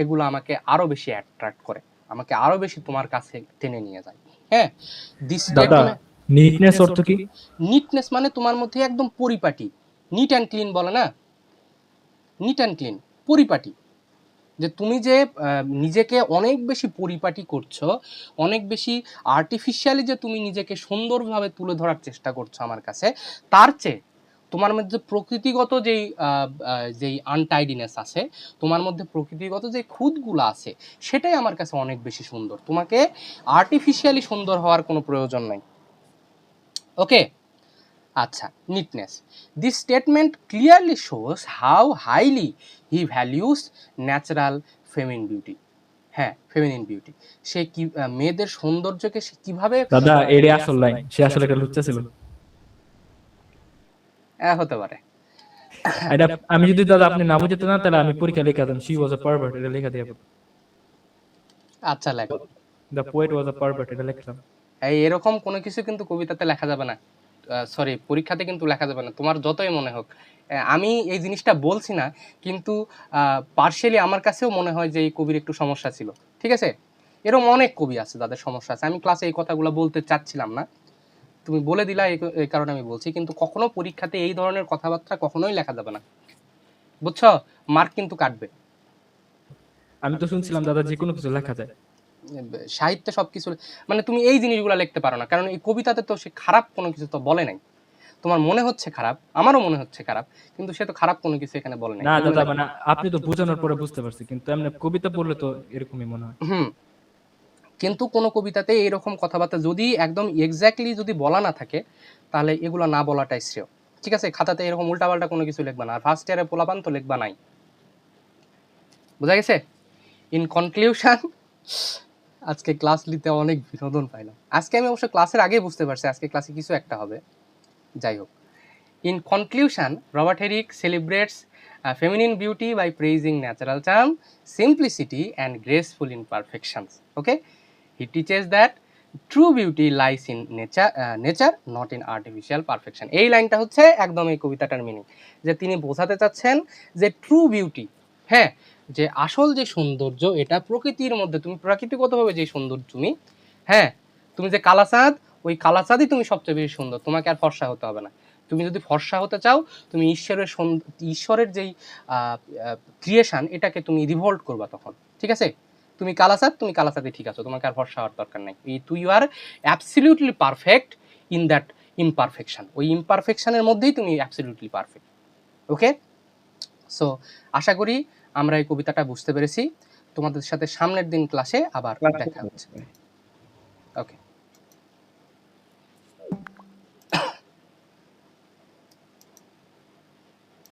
A: এগুলো আমাকে আরো বেশি অ্যাট্রাক্ট করে, আমাকে আরো বেশি তোমার কাছে টেনে নিয়ে যায়। হ্যাঁ, দিস
C: নিটনেস অর্থ কি?
A: নিটনেস মানে তোমার মধ্যে একদম পরিপাটি, নিট অ্যান্ড ক্লিন বলে না, নিট অ্যান্ড ক্লিন, পরিপাটি। যে তুমি যে নিজেকে অনেক বেশি পরিপাটি করছো, অনেক বেশি আর্টিফিশিয়ালি যে তুমি নিজেকে সুন্দরভাবে তুলে ধরার চেষ্টা করছো আমার কাছে, তার চেয়ে তোমার মধ্যে প্রকৃতিগত যেই আনটাইডিনেস আছে, তোমার মধ্যে প্রকৃতিগত যে খুঁতগুলো আছে, সেটাই আমার কাছে অনেক বেশি সুন্দর। তোমাকে আর্টিফিশিয়ালি সুন্দর হওয়ার কোনো প্রয়োজন নাই। ওকে, আচ্ছা, neatness. This statement clearly shows how highly he values natural feminine beauty. হ্যাঁ, ফেমিনিন বিউটি। সে কি মেয়েদের সৌন্দর্যকে সে কিভাবে
C: দাদা এটাই আসল লাইন, সে আসলে একটা লুচ্চা ছিল।
A: হতে পারে।
C: এটা আমি যদি দাদা আপনি না বুঝতে না, তাহলে আমি পরীক্ষা লেখা দিতাম শি ওয়াজ আ পারভার্ট, এটা লেখা দিয়ে।
A: আচ্ছা, লেখো।
C: The poet was a pervert, এটা লিখলাম।
A: এরকম কোনো কিছু কিন্তু কবিতাতে লেখা যাবে না, সরি পরীক্ষাতে কিন্তু লেখা যাবে না, তোমার যতই মনে হোক। আমি এই জিনিসটা বলছি না, কিন্তু পার্শিয়ালি আমার কাছেও মনে হয় যে এই কবির একটু সমস্যা ছিল। ঠিক আছে, এরকম অনেক কবি আছে যাদের সমস্যা আছে। আমি ক্লাসে এই কথাগুলো বলতে চাচ্ছিলাম না, তুমি বলে দিলা, এই কারণে আমি বলছি। কিন্তু কখনো পরীক্ষাতে এই ধরনের কথাবার্তা কখনোই লেখা যাবে না, বুঝছো? মার্ক কিন্তু কাটবে।
C: আমি তো শুনছিলাম দাদা যে কোনো কিছু লেখা যায়
A: সাহিত্যে সবকিছু, মানে তুমি এই জিনিসগুলো লিখতে পারো না, কারণ এই কবিতাতে তো সে খারাপ কোনো কিছু তো বলে নাই। তোমার মনে হচ্ছে খারাপ, আমারও মনে হচ্ছে খারাপ, কিন্তু সে তো খারাপ কোনো কিছু এখানে বলে নাই।
C: না দাদা, মানে আপনি তো বোঝানোর পরে বুঝতে পারছি, কিন্তু এমনি কবিতা পড়লে তো এরকমই মনে হয়।
A: কিন্তু কোনো কবিতাতে এইরকম কথাবার্তা যদি একদম এক্স্যাক্টলি যদি বলা না থাকে, তাহলে এগুলো না বলাটাই শ্রেয়। ঠিক আছে, খাতাতে এরকম উল্টাপাল্টা কোনো কিছু লিখবা না। আর ফার্স্ট ইয়ারে পোলাপান তো লিখবা নাই, বোঝা গেছে? ইন কনক্লিউশন, আজকে ক্লাস নিতে অনেক বিনোদন পাইলাম। আজকে আমি অবশ্য ক্লাসের আগেই বুঝতে পারছি আজকে ক্লাসে কিছু একটা হবে, যাই হোক। In conclusion, Robert Herrick celebrates feminine beauty by praising natural charm, simplicity, and graceful imperfections. Okay, he teaches that true beauty lies in nature, not in artificial perfection. এই লাইনটা হচ্ছে একদম এই কবিতাটার মিনিং, যে তিনি বোঝাতে চাচ্ছেন যে ট্রু বিউটি, হ্যাঁ, যে আসল যে সৌন্দর্য এটা প্রকৃতির মধ্যে, তুমি প্রাকৃতিকভাবে যে সৌন্দর্য তুমি, হ্যাঁ, তুমি যে কালাচাঁদ, ওই কালাচাঁদই তুমি সবচেয়ে বেশি সুন্দর, তোমাকে আর ফর্সা হতে হবে না। তুমি যদি ফর্সা হতে চাও, তুমি ঈশ্বরের যেই ক্রিয়েশন, এটাকে তুমি রিভোল্ট করবা তখন। ঠিক আছে, তুমি কালাচাঁদ, তুমি কালাচাঁদে ঠিক আছো, তোমাকে আর ফর্সা হওয়ার দরকার নাই। You are absolutely perfect in that imperfection. ওই ইমপারফেকশনের মধ্যেই তুমি অ্যাবসলিউটলি পারফেক্ট। ওকে, সো আশা করি আমরা এই কবিতাটা বুঝতে পেরেছি। তোমাদের সাথে সামনের দিন ক্লাসে আবার দেখা হচ্ছে। ওকে।